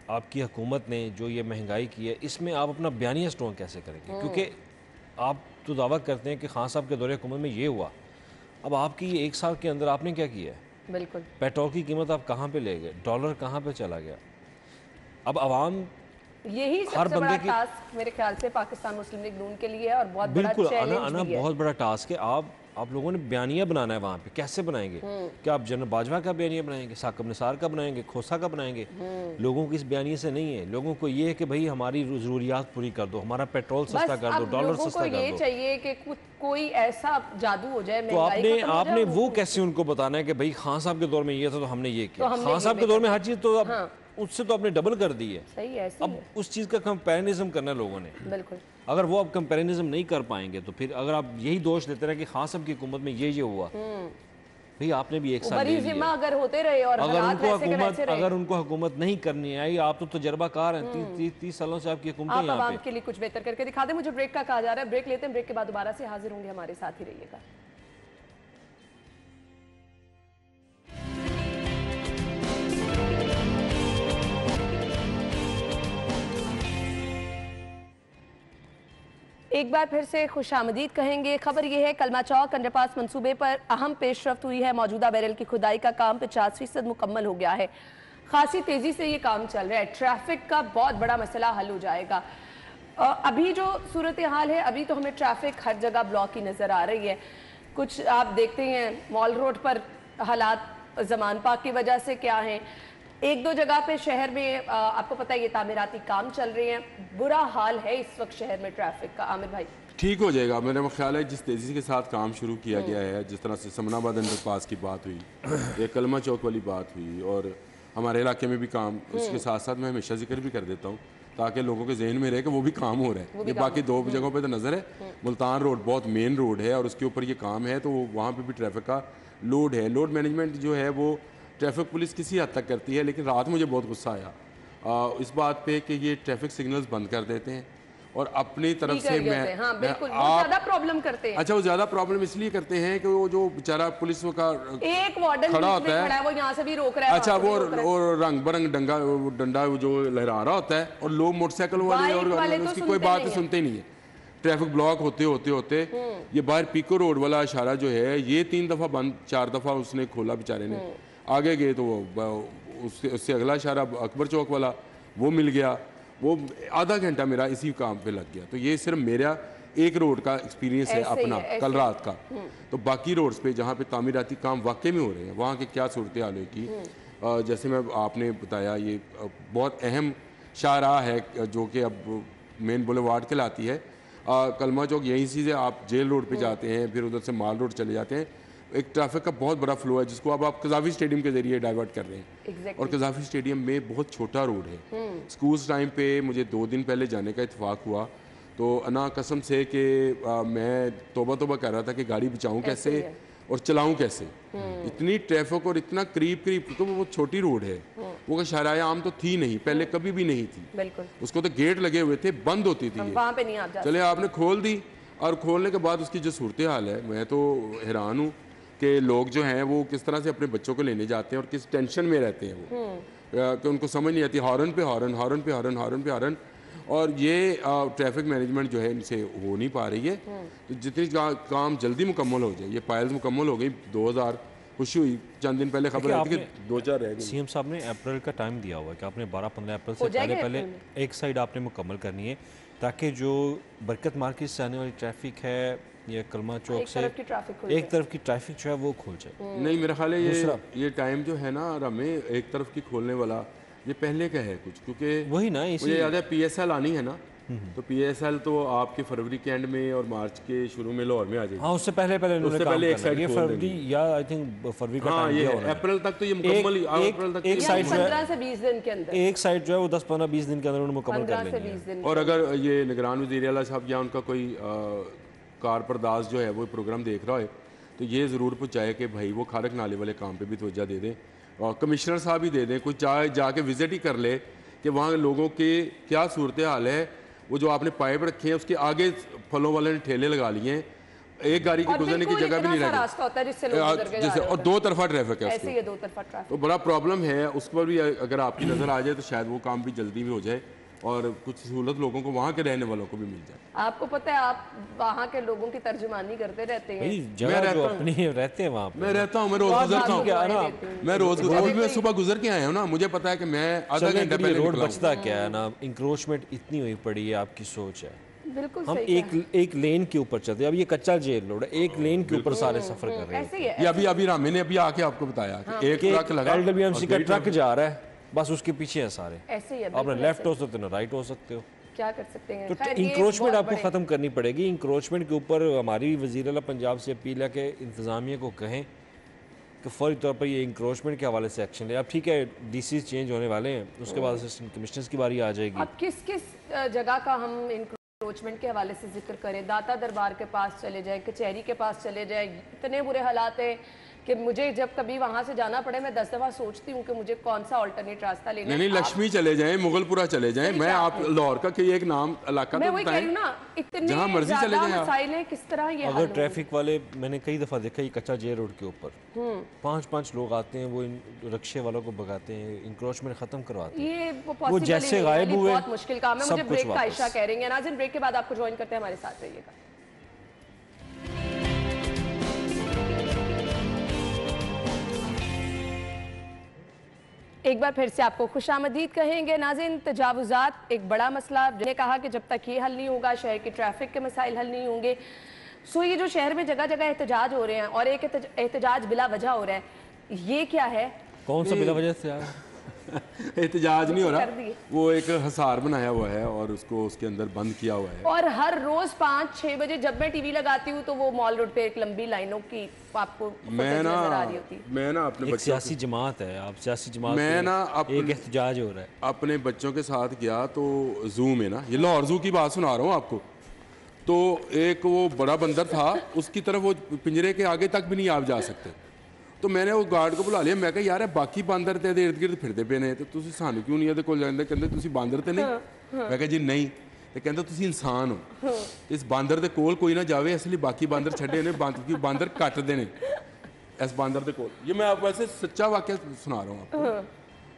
आपकी हुकूमत ने जो ये महंगाई की है, इसमें आप अपना बयानिया स्ट्रॉन्ग कैसे करेंगे? क्योंकि आप तो दावा करते हैं कि खान साहब के दौरे हुकूमत में ये हुआ, अब आपकी ये 1 साल के अंदर आपने क्या किया है? बिल्कुल। पेट्रोल की कीमत आप कहाँ पे ले गए, डॉलर कहाँ पे चला गया। अब आवाम, यही हर सबसे बड़ा बंदे की, टास्क मेरे ख्याल से पाकिस्तान मुस्लिम लीग नून के लिए है और बहुत बड़ा बिल्कुल चैलेंज आना भी है। बहुत बड़ा टास्क है। आप लोगों ने बयानिया बनाना है वहाँ पे, कैसे बनाएंगे? क्या आप जनरल बाजवा का बयानिया बनाएंगे, साकिब निसार का बनाएंगे, खोसा का बनाएंगे? लोगों की इस बयानिए से नहीं है। लोगों को ये है कि भाई हमारी ज़रूरियात पूरी कर दो, हमारा पेट्रोल सस्ता कर दो, डॉलर सस्ता कर दो। ये चाहिए कि कोई ऐसा जादू हो जाए, तो आपने वो कैसे उनको बताना है कि भाई खान साहब के दौर में ये था तो हमने ये किया। खान साहब के दौर में हर चीज़ तो अब उससे तो आपने डबल कर दी है। सही है, अब उस चीज़ का कंपैरिजन करना है लोगों ने। बिल्कुल। अगर वो अब कंपैरिजन नहीं कर पाएंगे तो फिर अगर आप यही दोष देते रहे कि खान साहब की हुकूमत में ये हुआ, भाई आपने भी 1 साल ले लिया। अगर होते रहे और अगर उनको हुकूमत नहीं करनी आई, आप तो तजर्बाकार हैं, 30 सालों से आपकी हुकूमत आप आवाम के लिए कुछ बेहतर करके दिखा दें। मुझे ब्रेक का कहा जा रहा है, ब्रेक लेते हैं, ब्रेक के बाद दोबारा से हाजिर होंगे, हमारे साथ ही रहिएगा। एक बार फिर से खुशामदीद कहेंगे। खबर यह है, कलमा चौक अंडरपास मंसूबे पर अहम पेशरफ्त हुई है। मौजूदा बैरल की खुदाई का काम 50% मुकम्मल हो गया है। खासी तेजी से ये काम चल रहा है। ट्रैफिक का बहुत बड़ा मसला हल हो जाएगा। अभी जो सूरत हाल है, अभी तो हमें ट्रैफिक हर जगह ब्लॉक की नज़र आ रही है। कुछ आप देखते हैं मॉल रोड पर हालात जमान पाक की वजह से क्या हैं, 1-2 जगह पे शहर में आपको पता है ये तामीराती काम चल रहे हैं। बुरा हाल है इस वक्त शहर में ट्रैफिक का। आमिर भाई, ठीक हो जाएगा मेरा ख्याल है। जिस तेज़ी के साथ काम शुरू किया गया है, जिस तरह से समनाबाद अंडरपास की बात हुई, ये कलमा चौक वाली बात हुई, और हमारे इलाके में भी काम, उसके साथ साथ मैं हमेशा जिक्र भी कर देता हूँ ताकि लोगों के जहन में रहे कि वो भी काम हो रहा है। ये बाकी 2 जगहों पे तो नज़र है। मुल्तान रोड बहुत मेन रोड है और उसके ऊपर ये काम है, तो वहाँ पे भी ट्रैफिक का लोड है। लोड मैनेजमेंट जो है वो ट्रैफिक पुलिस किसी हद तक करती है, लेकिन रात मुझे बहुत गुस्सा आया इस बात पे कि ये ट्रैफिक सिग्नल्स बंद कर देते हैं और अपनी तरफ से बिल्कुल ज़्यादा प्रॉब्लम करते हैं। अच्छा, वो ज़्यादा प्रॉब्लम इसलिए करते हैं कि वो जो बेचारा पुलिस का एक वार्डन खड़ा होता है, वो यहाँ से भी रोक रहा है। अच्छा, वो रंग बरंग डंडा जो लहरा रहा होता है, और लोग मोटरसाइकिल वाले और उसकी कोई बात सुनते नहीं है। ट्रैफिक ब्लॉक होते ये बाहर पीको रोड वाला इशारा जो है, ये 3 दफ़ा बंद, 4 दफ़ा उसने खोला बेचारे ने। आगे गए तो वो उससे अगला इशारा अकबर चौक वाला वो मिल गया। वो आधा घंटा मेरा इसी काम पे लग गया। तो ये सिर्फ मेरा एक रोड का एक्सपीरियंस है अपना कल रात का। तो बाकी रोड्स पे जहाँ पे तामीराती काम वाकई में हो रहे हैं, वहाँ की क्या सूरत हाल है की, जैसे मैं आपने बताया, ये बहुत अहम शाहराह है जो कि अब मेन बुलेवार्ड कहलाती है। कलमा चौक यहीं से आप जेल रोड पे जाते हैं, फिर उधर से माल रोड चले जाते हैं, एक ट्रैफिक का बहुत बड़ा फ्लो है जिसको अब आप कज़ाफ़ी स्टेडियम के ज़रिए डाइवर्ट कर रहे हैं। Exactly. और कज़ाफ़ी स्टेडियम में बहुत छोटा रोड है। स्कूल्स टाइम पे मुझे 2 दिन पहले जाने का इत्तेफाक हुआ, तो अना कसम से कि मैं तौबा तौबा कर रहा था कि गाड़ी बचाऊं कैसे और चलाऊं कैसे। इतनी ट्रैफिक और इतना करीब क्योंकि वो बहुत छोटी रोड है, वो शराय आम तो थी नहीं, पहले कभी भी नहीं थी। बिल्कुल। उसको तो गेट लगे हुए थे, बंद होती थी। वहाँ पे नहीं आप जा चले आपने खोल दी, और खोलने के बाद उसकी जो सूरत हाल है, मैं तो हैरान हूँ कि लोग जो हैं वो किस तरह से अपने बच्चों को लेने जाते हैं और किस टेंशन में रहते हैं वो, कि उनको समझ नहीं आती, हॉर्न पे हॉर्न, हॉर्न पे हॉर्न, हॉर्न पे हॉर्न। और ये ट्रैफिक मैनेजमेंट जो है इनसे हो नहीं पा रही है। तो जितनी काम जल्दी मुकम्मल हो जाए, ये पायल्स मुकम्मल हो गई 2000, खुशी हुई चंद दिन पहले खबर आई थी कि 2-4 रह गई। सीएम साहब ने अप्रैल का टाइम दिया हुआ है कि आपने 12-15 अप्रैल से हो जाएगा पहले अप्रैल में। एक साइड आपने मुकम्मल करनी है, ताकि जो बरकत मार्केट से आने वाली ट्रैफिक है या कलमा चौक एक से तरफ की ट्रैफिक खुल एक तरफ की ट्रैफिक जो है वो खुल जाए। नहीं, मेरा ख्याल है ये टाइम जो है ना रमे, एक तरफ की खोलने वाला, ये पहले का है कुछ, क्योंकि वही ना, मुझे याद है PSL आनी है ना, तो PSL तो आपके फरवरी के एंड में और मार्च के शुरू में लाहौर में आ जाएगी। हाँ, उससे पहले इन्होंने उससे काम पहले एक करना है। साइड ये खोल फरवरी देंगे। या आई थिंक फरवरी का हाँ, टाइम ये दिया है उन्होंने। अप्रैल तक तो ये मुकम्मल अप्रैल तक तो ये साइड जो है 15 से 20 दिन के अंदर, एक साइड जो है वो 10-15-20 दिन के अंदर उन्होंने मुकम्मल 15 कर से लेनी है। 20 दिन। और अगर ये निगरान वज़ीर आला साहब या उनका कोई कारपरदाज जो है वो प्रोग्राम देख रहा है, तो ये ज़रूर पहुँचाए कि भाई वो खारक नाले वाले काम पे भी तवज्जो दे दें, और कमिश्नर साहब ही दे दें, कुछ जाके विज़िट ही कर ले कि वहाँ लोगों की क्या सूरत हाल है। वो जो आपने पाइप रखे हैं उसके आगे फलों वाले ने ठेले लगा लिए हैं, एक गाड़ी के और गुजरने की बिल्कुल जगह भी इतना नहीं सा रह रास्ता होता है जिससे लोग गुजर के जा जैसे, रहे और होते 2 तरफा ट्रैफिक है हैं। ऐसे उसके, ही है 2 तरफा ट्रैफिक। तो बड़ा प्रॉब्लम है। उस पर भी अगर आपकी नज़र आ जाए तो शायद वो काम भी जल्दी भी हो जाए और कुछ सहूलत लोगों को, वहाँ के रहने वालों को भी मिल जाए। आपको पता है आप वहाँ के लोगों की तर्जुमानी करते रहते हैं। भाई जगह जो अपनी रहते हैं वहाँ पे, मैं रहता हूँ, मैं रोज गुजरता हूँ, क्या है ना, मैं रोज अभी मैं सुबह गुजर के आया हूँ ना, मुझे पता है कि मैं आधा चलने घंटा के लिए पहले रोड निकला बचता क्या है ना, इंक्रोचमेंट इतनी हुई पड़ी है, आपकी सोच है। बिल्कुल हम सही एक लेन के ऊपर चलते हैं। अब ये कच्चा जेल रोड है, एक लेन के ऊपर सारे सफर कर रहे हैं। ऐसे ही है। ये अभी रामी ने अभी आके आपको बताया कि एक ट्रक लगा, LWMC का ट्रक जा रहा है, बस उसके पीछे है सारे। ऐसे ही है, आपने बिल्कुल लेफ्ट ऐसे हो सकते हो ना राइट हो सकते हो। क्या कर सकते हैं। तो खैर, ये इंक्रोचमेंट बहुत आपको बड़े- ख़त्म करनी पड़ेगी। इंक्रोचमेंट के ऊपर हमारी वज़ीर आला पंजाब से अपील है कि इंतज़ामिया को कहें कि फौरी तौर पर ये इंक्रोचमेंट के हवाले से एक्शन ले। अब ठीक है, DC चेंज होने वाले हैं, उसके बाद असिस्टेंट कमिश्नर्स की बारी आ जाएगी। अब किस किस जगह का हम इंक्रोचमेंट के हवाले से जिक्र करें। दाता दरबार के पास चले जाएं, कचहरी के पास चले जाएं, इतने बुरे हालात हैं कि मुझे जब कभी वहाँ से जाना पड़े मैं 10 दफ़ा सोचती हूँ कि मुझे कौन सा ऑल्टरनेट रास्ता लेना है। नहीं, लक्ष्मी चले जाएं, मुगलपुरा चले जाएं, मैं आप लाहौर का कोई एक नाम इलाका मैं तो वही कह रही हूँ बताएं, ना, इतने जहाँ मर्जी चले ज़्यादा जाएं आप। मसाइल हैं, किस तरह ये हल अगर होंगे? ट्रैफिक वाले, मैंने कई दफ़ा देखा ये कच्चा जेल रोड के ऊपर 5-5 लोग आते हैं, वो रक्शे वालों को भगाते हैं, इंक्रोचमेंट ख़त्म करवाते हैं। ये वो possible जैसे ही नहीं है, गायब ये हुए, बहुत मुश्किल काम है। सब मुझे कुछ ब्रेक का वापस। आयशा कह रही है। नाज़रीन, ब्रेक के बाद आपको ज्वाइन करते हैं, हमारे साथ रहिएगा। एक बार फिर से आपको खुशामदीद कहेंगे। नाज़रीन, तजावुज़ात एक बड़ा मसला, जिन्होंने कहा कि जब तक ये हल नहीं होगा शहर के ट्रैफिक के मसाइल हल नहीं होंगे। सो ये जो शहर में जगह जगह एहतजाज हो रहे हैं और एक एहतजाज बिला वजह हो रहा है, ये क्या है? कौन सा बिला वजह से आया? एहतजाज नहीं हो कर रहा, दिए। वो एक हिसार बनाया हुआ है और उसको उसके अंदर बंद किया हुआ है। और हर रोज 5-6 बजे जब मैं टीवी लगाती हूँ तो वो मॉल रोड पे एक लंबी लाइनों की आपको मैं फुटेज ना नजर आ रही होती है। मैं ना अपने एक बच्चों सियासी जमात है, आप सियासी जमात मैं के ना एक एहतजाज हो रहा है। अपने बच्चों के साथ गया तो जू में ना, ये लाहौर जू की बात सुना रहा हूँ आपको, तो एक वो बड़ा बंदर था, उसकी तरफ वो पिंजरे के आगे तक भी नहीं आप जा सकते। तो मैंने वो गार्ड को बुला लिया, मैं कहा यार बाकी बांदर ते इर्द गिर्द फिरते पे ने, तो तुसी सानू क्यों नहीं ਇਹਦੇ ਕੋਲ ਜਾਂਦੇ? ਕਹਿੰਦੇ ਤੁਸੀਂ ਬਾਂਦਰ ਤੇ ਨਹੀਂ। ਮੈਂ ਕਿਹਾ ਜੀ ਨਹੀਂ, ਤੇ ਕਹਿੰਦਾ ਤੁਸੀਂ ਇਨਸਾਨ ਹੋ, ਇਸ ਬਾਂਦਰ ਦੇ ਕੋਲ ਕੋਈ ਨਾ ਜਾਵੇ, ਇਸ ਲਈ ਬਾਕੀ ਬਾਂਦਰ ਛੱਡੇ ਨੇ, क्योंकि बांदर ਕੱਟਦੇ ਨੇ इस बांदर ਦੇ ਕੋਲ। ये मैं आपको ऐसे सच्चा वाकया सुना रहा हूँ आपको।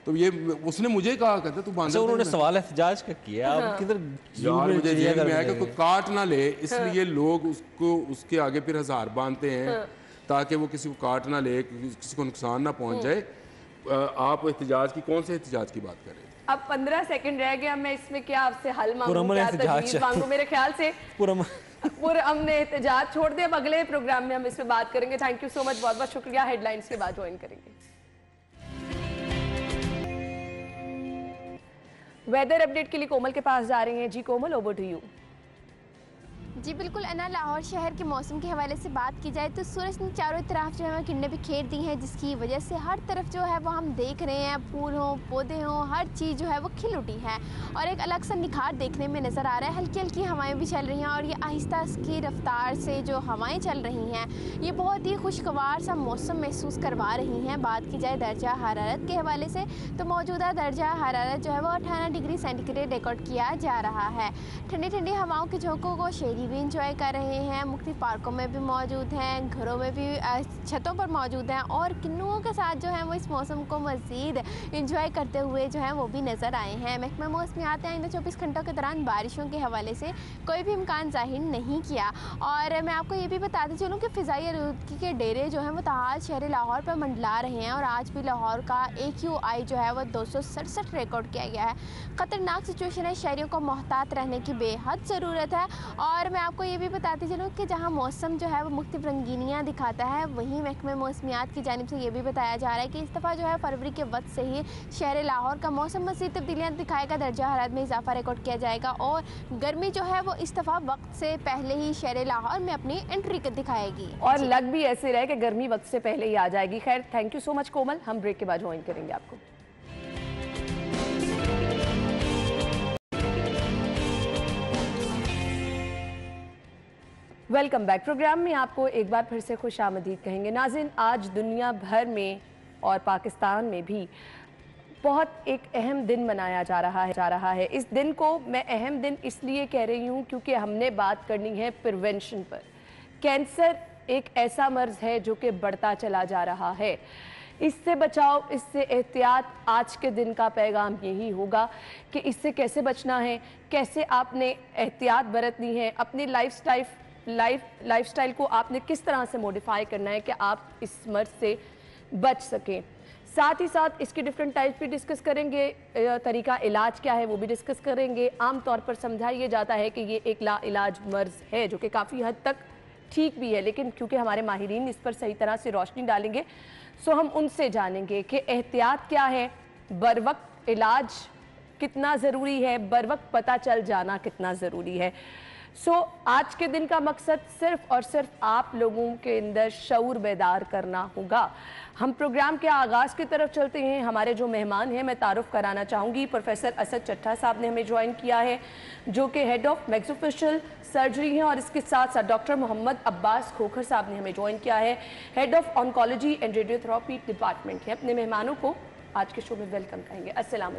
तो ये उसने मुझे कहा, कहता तू बांदर। उन्होंने सवाल एहतजाज का किया, आप किधर यार मुझे जेल में आया कि कोई काट ना ले, इसलिए लोग उसको उसके आगे फिर हजार बांधते हैं ताकि वो किसी को काट ना ले, किसी को नुकसान ना पहुंच जाए। आप एहतजाज की कौन से एहतजाज की बात कर रहे थे? अब 15 सेकंड रह गया, मैं इसमें क्या आपसे हल मांगू, पुरअमन क्या एहतजाज तजवीज़ मांगू? मेरे ख्याल से पुरअमन ने एहतजाज छोड़ दे। अब अगले प्रोग्राम में हम इस पे बात करेंगे। थैंक यू सो मच, बहुत बहुत शुक्रिया। हेडलाइंस के बाद ज्वाइन करेंगे। वेदर अपडेट के लिए कोमल के पास जा रही हैं। जी कोमल, ओवर टू यू। जी बिल्कुल अना, लाहौर शहर के मौसम के हवाले से बात की जाए तो सूरज ने चारों तरफ जो है किरणें बिखेर दी हैं, जिसकी वजह से हर तरफ जो है वो हम देख रहे हैं, फूल हों पौधे हों, हर चीज़ जो है वो खिल उठी है और एक अलग सा निखार देखने में नज़र आ रहा है। हल्की हल्की हवाएं भी चल रही हैं और ये आहिस्ता की रफ्तार से जो हवाएं चल रही हैं ये बहुत ही खुशगवार सा मौसम महसूस करवा रही हैं। बात की जाए दर्जा हरारत के हवाले से तो मौजूदा दर्जा हरारत जो है वो 18 डिग्री सेंटीग्रेड रिकॉर्ड किया जा रहा है। ठंडी ठंडी हवाओं के झोंकों को शहरी भी इंजॉय कर रहे हैं, मुख्तलिफ पार्कों में भी मौजूद हैं, घरों में भी छतों पर मौजूद हैं और किन्नुओं के साथ जो है वो इस मौसम को मज़ीद इंजॉय करते हुए जो है वो भी नज़र आए हैं। महकमा मौसमियात ने आइंदा 24 घंटों के दौरान बारिशों के हवाले से कोई भी इम्कान जाहिर नहीं किया। और मैं आपको ये भी बताते चलूँ कि फ़िज़ाई आलूदगी के डेरे जो हैं वो ताहाल शहर लाहौर पर मंडला रहे हैं और आज भी लाहौर का AQI जो है वो 267 रिकॉर्ड किया गया है। ख़तरनाक सिचुएशन है, शहरियों को मोहतात रहने की बेहद ज़रूरत है। और मैं आपको ये भी बताती चलूँ कि जहाँ मौसम जो है वो मुख्तलिफ रंगीनियाँ दिखाता है, वहीं महकमे मौसमियात की जानिब से ये भी बताया जा रहा है कि इस दफ़ा जो है फरवरी के वक्त से ही शहर लाहौर का मौसम मज़ीद तब्दीलियाँ दिखाएगा, दर्जा हरारत में इजाफा रिकॉर्ड किया जाएगा और गर्मी जो है वो इस दफ़ा वक्त से पहले ही शहर लाहौर में अपनी एंट्री दिखाएगी और लग भी ऐसे रहे कि गर्मी वक्त से पहले ही आ जाएगी। खैर, थैंक यू सो मच कोमल, हम ब्रेक के बाद ज्वाइन करेंगे आपको। Welcome back. प्रोग्राम में आपको एक बार फिर से खुश आमदीद कहेंगे। नाज़रीन, आज दुनिया भर में और पाकिस्तान में भी बहुत एक अहम दिन मनाया जा रहा है। इस दिन को मैं अहम दिन इसलिए कह रही हूँ क्योंकि हमने बात करनी है प्रिवेंशन पर। कैंसर एक ऐसा मर्ज़ है जो कि बढ़ता चला जा रहा है। इससे बचाओ, इससे एहतियात। आज के दिन का पैगाम यही होगा कि इससे कैसे बचना है, कैसे आपने एहतियात बरतनी है, अपनी लाइफस्टाइल को आपने किस तरह से मॉडिफाई करना है कि आप इस मर्ज से बच सकें। साथ ही साथ इसकी डिफरेंट टाइप्स भी डिस्कस करेंगे, तरीका इलाज क्या है वो भी डिस्कस करेंगे। आम तौर पर समझाया जाता है कि ये एक लाइलाज मर्ज है जो कि काफ़ी हद तक ठीक भी है, लेकिन क्योंकि हमारे माहिरीन इस पर सही तरह से रोशनी डालेंगे सो हम उनसे जानेंगे कि एहतियात क्या है, बर वक्त इलाज कितना ज़रूरी है, बर वक्त पता चल जाना कितना ज़रूरी है। आज के दिन का मकसद सिर्फ और सिर्फ आप लोगों के अंदर शऊर बेदार करना होगा। हम प्रोग्राम के आगाज़ की तरफ चलते हैं। हमारे जो मेहमान हैं मैं तारुफ कराना चाहूँगी। प्रोफेसर असद चट्टा साहब ने हमें ज्वाइन किया है जो कि हेड ऑफ मैक्सोफेशियल सर्जरी हैं, और इसके साथ साथ डॉक्टर मोहम्मद अब्बास खोखर साहब ने हमें ज्वाइन किया है, head of oncology and radiotherapy department है। अपने मेहमानों को आज के शो में वेलकम कहेंगे। अस्सलाम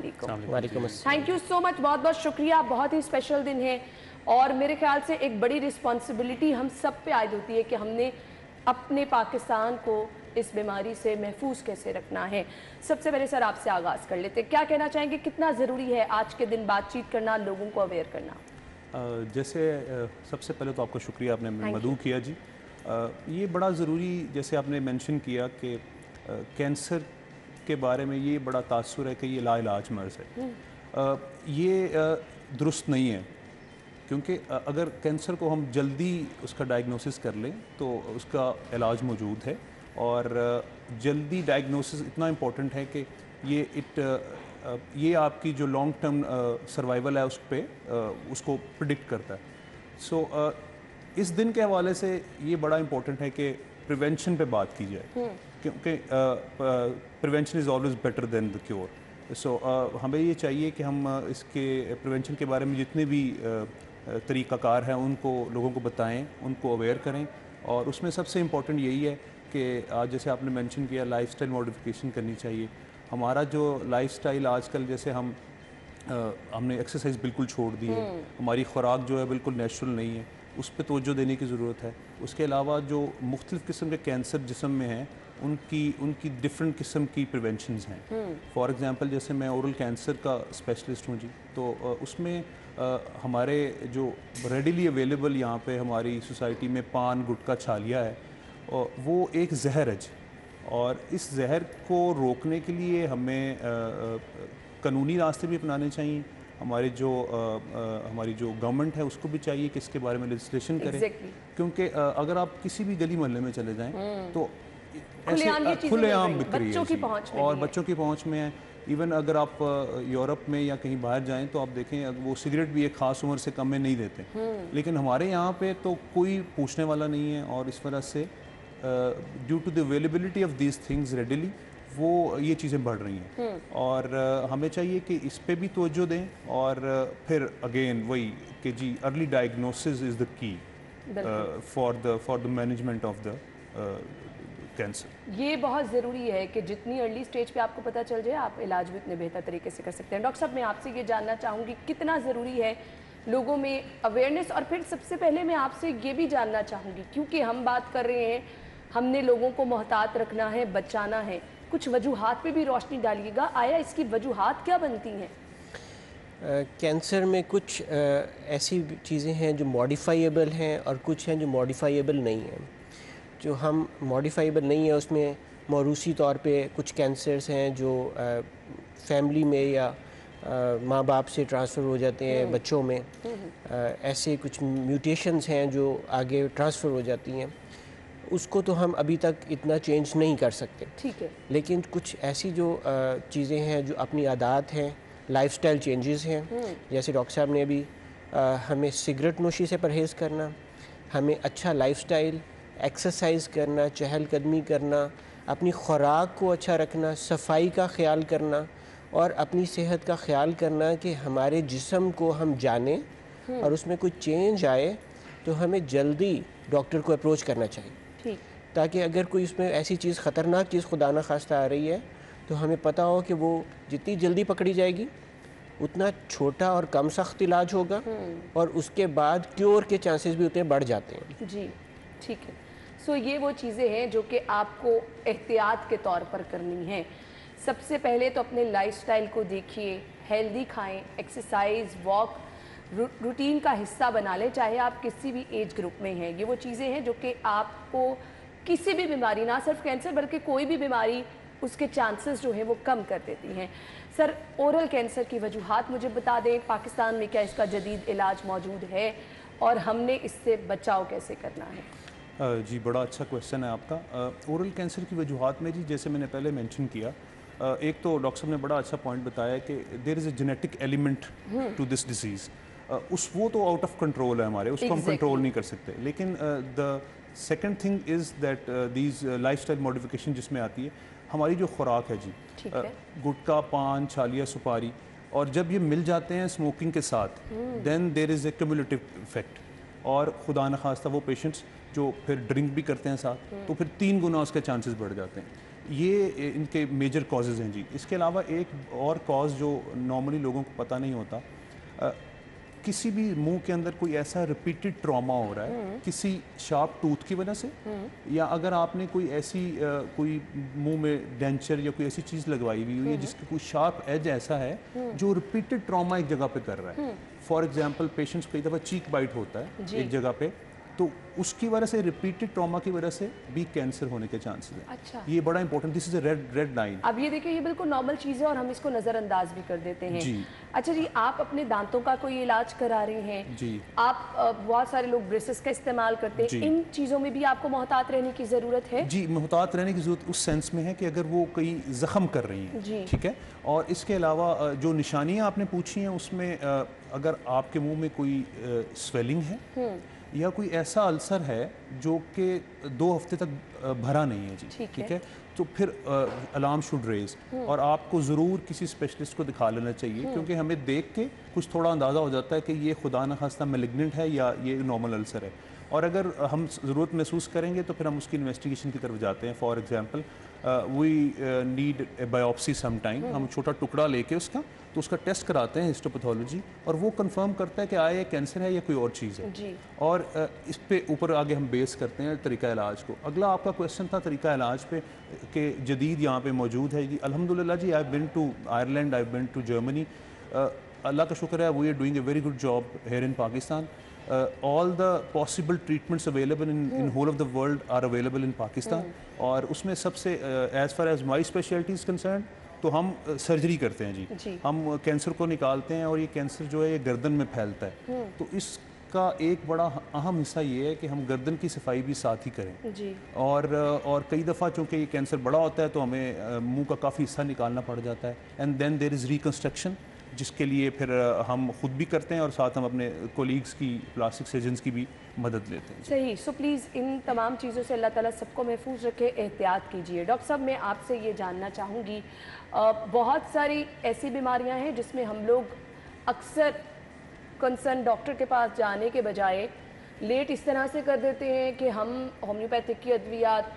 वालेकुम। थैंक यू सो मच, बहुत बहुत शुक्रिया। बहुत ही स्पेशल दिन है और मेरे ख्याल से एक बड़ी रिस्पॉन्सिबिलिटी हम सब पे आयद होती है कि हमने अपने पाकिस्तान को इस बीमारी से महफूज कैसे रखना है। सबसे पहले सर आपसे आगाज़ कर लेते हैं, क्या कहना चाहेंगे, कितना ज़रूरी है आज के दिन बातचीत करना, लोगों को अवेयर करना? जैसे सबसे पहले तो आपका शुक्रिया, आपने मदऊ किया जी। ये बड़ा ज़रूरी, जैसे आपने मेंशन किया कि कैंसर के बारे में ये बड़ा तासुर है कि ये लाइलाज मर्ज़ है। ये दुरुस्त नहीं है, क्योंकि अगर कैंसर को हम जल्दी उसका डायग्नोसिस कर लें तो उसका इलाज मौजूद है, और जल्दी डायग्नोसिस इतना इम्पोर्टेंट है कि ये आपकी जो लॉन्ग टर्म सर्वाइवल है उस पर उसको प्रिडिक्ट करता है। इस दिन के हवाले से ये बड़ा इम्पोर्टेंट है कि प्रिवेंशन पे बात की जाए, क्योंकि prevention is always better than the cure. हमें ये चाहिए कि हम इसके प्रिवेंशन के बारे में जितने भी तरीक़ाकार हैं उनको लोगों को बताएं, उनको अवेयर करें। और उसमें सबसे इम्पोर्टेंट यही है कि आज जैसे आपने मेंशन किया, लाइफस्टाइल मॉडिफिकेशन करनी चाहिए। हमारा जो लाइफस्टाइल आजकल, जैसे हमने एक्सरसाइज बिल्कुल छोड़ दी है, हमारी खुराक जो है बिल्कुल नेचुरल नहीं है, उस पर तवज्जो देने की ज़रूरत है। उसके अलावा जो मुख्तलिफ़ किस्म के कैंसर जिस्म में हैं उनकी डिफरेंट किस्म की प्रिवेंशंस हैं। फॉर एग्ज़ाम्पल जैसे मैं ओरल कैंसर का स्पेशलिस्ट हूँ जी, तो उसमें हमारे जो रेडिली अवेलेबल यहाँ पे हमारी सोसाइटी में पान, गुटखा, छालिया है, और वो एक जहर है जी। और इस जहर को रोकने के लिए हमें कानूनी रास्ते भी अपनाने चाहिए। हमारी जो गवर्नमेंट है उसको भी चाहिए कि इसके बारे में लेजिस्लेशन करें, क्योंकि अगर आप किसी भी गली मोहल्ले में चले जाएं तो ऐसे खुलेआम बिक्री है और बच्चों की पहुंच में है। इवन अगर आप यूरोप में या कहीं बाहर जाएं तो आप देखें वो सिगरेट भी एक ख़ास उम्र से कम में नहीं देते, लेकिन हमारे यहाँ पे तो कोई पूछने वाला नहीं है। और इस वजह से due to the availability of these things readily वो ये चीज़ें बढ़ रही हैं। और हमें चाहिए कि इस पे भी तवज्जो दें। और फिर अगेन वही कि जी early diagnosis is the key for the management of the cancer. ये बहुत ज़रूरी है कि जितनी अर्ली स्टेज पे आपको पता चल जाए आप इलाज भी उतने बेहतर तरीके से कर सकते हैं। डॉक्टर साहब, मैं आपसे ये जानना चाहूँगी कितना ज़रूरी है लोगों में अवेयरनेस, और फिर सबसे पहले मैं आपसे ये भी जानना चाहूँगी, क्योंकि हम बात कर रहे हैं हमने लोगों को मोहतात रखना है, बचाना है, कुछ वजूहात पे भी रोशनी डालिएगा। आया इसकी वजूहात क्या बनती हैं? कैंसर में कुछ ऐसी चीज़ें हैं जो मॉडिफाइएबल हैं और कुछ हैं जो मॉडिफाइएबल नहीं हैं। जो हम मॉडिफाइबल नहीं है उसमें मौरूसी तौर पे कुछ कैंसर्स हैं जो फैमिली में या माँ बाप से ट्रांसफ़र हो जाते हैं बच्चों में। ऐसे कुछ म्यूटेशंस हैं जो आगे ट्रांसफ़र हो जाती हैं, उसको तो हम अभी तक इतना चेंज नहीं कर सकते। ठीक है। लेकिन कुछ ऐसी जो चीज़ें हैं जो अपनी आदत हैं, लाइफस्टाइल चेंजेस हैं, जैसे डॉक्टर साहब ने अभी हमें सिगरेट नोशी से परहेज़ करना, हमें अच्छा लाइफस्टाइल, एक्सरसाइज करना, चहलकदमी करना, अपनी खुराक को अच्छा रखना, सफाई का ख्याल करना और अपनी सेहत का ख्याल करना कि हमारे जिस्म को हम जानें और उसमें कोई चेंज आए तो हमें जल्दी डॉक्टर को अप्रोच करना चाहिए। ठीक। ताकि अगर कोई उसमें ऐसी चीज़ ख़तरनाक चीज़ खुदा न खास्ता आ रही है तो हमें पता हो कि वो जितनी जल्दी पकड़ी जाएगी उतना छोटा और कम सख्त इलाज होगा और उसके बाद क्योर के चांसेस भी उतने बढ़ जाते हैं। जी ठीक है। सो ये वो चीज़ें हैं जो कि आपको एहतियात के तौर पर करनी है। सबसे पहले तो अपने लाइफस्टाइल को देखिए, हेल्दी खाएं, एक्सरसाइज, वॉक रूटीन का हिस्सा बना लें, चाहे आप किसी भी एज ग्रुप में हैं। ये वो चीज़ें हैं जो कि आपको किसी भी बीमारी, ना सिर्फ कैंसर बल्कि कोई भी बीमारी, उसके चांसेस जो हैं वो कम कर देती हैं। सर, ओरल कैंसर की वजूहात मुझे बता दें, पाकिस्तान में क्या इसका जदीद इलाज मौजूद है और हमने इससे बचाव कैसे करना है? जी, बड़ा अच्छा क्वेश्चन है आपका। ओरल कैंसर की वजूहात में जी, जैसे मैंने पहले मेंशन किया, एक तो डॉक्टर साहब ने बड़ा अच्छा पॉइंट बताया कि there is a genetic element to this disease. वो तो आउट ऑफ कंट्रोल है हमारे, उसको हम कंट्रोल नहीं कर सकते। लेकिन the second thing is that these lifestyle modification जिसमें आती है हमारी जो खुराक है जी, गुटखा, पान, छालिया, सुपारी, और जब ये मिल जाते हैं स्मोकिंग के साथ, then there is a cumulative effect. और खुदा न खास्ता वो पेशेंट्स जो फिर ड्रिंक भी करते हैं साथ, तो फिर 3 गुना उसके चांसेस बढ़ जाते हैं। ये इनके मेजर कॉजेज़ हैं जी। इसके अलावा एक और कॉज जो नॉर्मली लोगों को पता नहीं होता, किसी भी मुंह के अंदर कोई ऐसा रिपीटेड ट्रॉमा हो रहा है किसी शार्प टूथ की वजह से, या अगर आपने कोई ऐसी कोई मुंह में डेंचर या कोई ऐसी चीज़ लगवाई हुई है जिसकी कोई शार्प एज ऐसा है जो रिपीटेड ट्रॉमा एक जगह पे कर रहा है। फॉर एग्जांपल, पेशेंट्स कई दफ़ा चीक बाइट होता है एक जगह पे, तो उसकी वजह से, रिपीटेड ट्रॉमा की वजह से भी कैंसर होने के चांसेस हैं। अच्छा। ये बड़ा important, this is a red line. अब ये देखिए, ये बिल्कुल नॉर्मल चीज़ है और हम इसको नज़रअंदाज भी कर देते हैं। जी। अच्छा जी, आप अपने दांतों का कोई इलाज करा रहे हैं? जी। आप बहुत सारे लोग ब्रेसेस का इस्तेमाल करते हैं, इन चीज़ों में भी आपको मोहतात रहने की ज़रूरत है? जी, मोहतात रहने की ज़रूरत उस सेंस में है कि अगर वो कहीं ज़ख्म कर रही हैं, ठीक है। और इसके अलावा जो निशानियाँ आपने पूछी हैं उसमें अगर आपके मुंह में कोई स्वेलिंग है या कोई ऐसा अल्सर है जो कि 2 हफ्ते तक भरा नहीं है जी, ठीक है, तो फिर अलार्म शुड रेज और आपको ज़रूर किसी स्पेशलिस्ट को दिखा लेना चाहिए, क्योंकि हमें देख के कुछ थोड़ा अंदाज़ा हो जाता है कि ये खुदा न खास्ता मैलिग्नेंट है या ये नॉर्मल अल्सर है। और अगर हम ज़रूरत महसूस करेंगे तो फिर हम उसकी इन्वेस्टिगेशन की तरफ जाते हैं। For example, we need a biopsy some time, हम छोटा टुकड़ा लेके उसका, तो उसका टेस्ट कराते हैं हिस्टोपैथोलॉजी, और वो कंफर्म करता है कि आया ये कैंसर है या कोई और चीज़ है जी। और इस पे ऊपर आगे हम बेस करते हैं तरीका इलाज को। अगला आपका क्वेश्चन था तरीका इलाज पे कि जदीद यहाँ पे मौजूद है जी। अल्हम्दुलिल्लाह जी, I have been to Ireland, I have been to Germany, Allah का शुक्र है, we are doing a very good job here in Pakistan. All the possible treatments available in whole of the world are available in Pakistan। और उसमें सबसे as far as my specialty is concerned, तो हम surgery करते हैं जी। हम cancer को निकालते हैं और ये कैंसर जो है ये गर्दन में फैलता है, तो इस उसका एक बड़ा अहम हिस्सा ये है कि हम गर्दन की सफाई भी साथ ही करें जी। और कई दफ़ा चूँकि ये कैंसर बड़ा होता है तो हमें मुंह का काफ़ी हिस्सा निकालना पड़ जाता है, and then there is reconstruction, जिसके लिए फिर हम खुद भी करते हैं और साथ हम अपने कोलीग्स की, प्लास्टिक सर्जन्स की भी मदद लेते हैं। सही। सो प्लीज़ इन तमाम चीज़ों से अल्लाह ताला सबको महफूज रखे, एहतियात कीजिए। डॉक्टर साहब, मैं आपसे ये जानना चाहूँगी, बहुत सारी ऐसी बीमारियाँ हैं जिसमें हम लोग अक्सर कंसर्न डॉक्टर के पास जाने के बजाय लेट इस तरह से कर देते हैं कि हम होम्योपैथिक की अद्वियात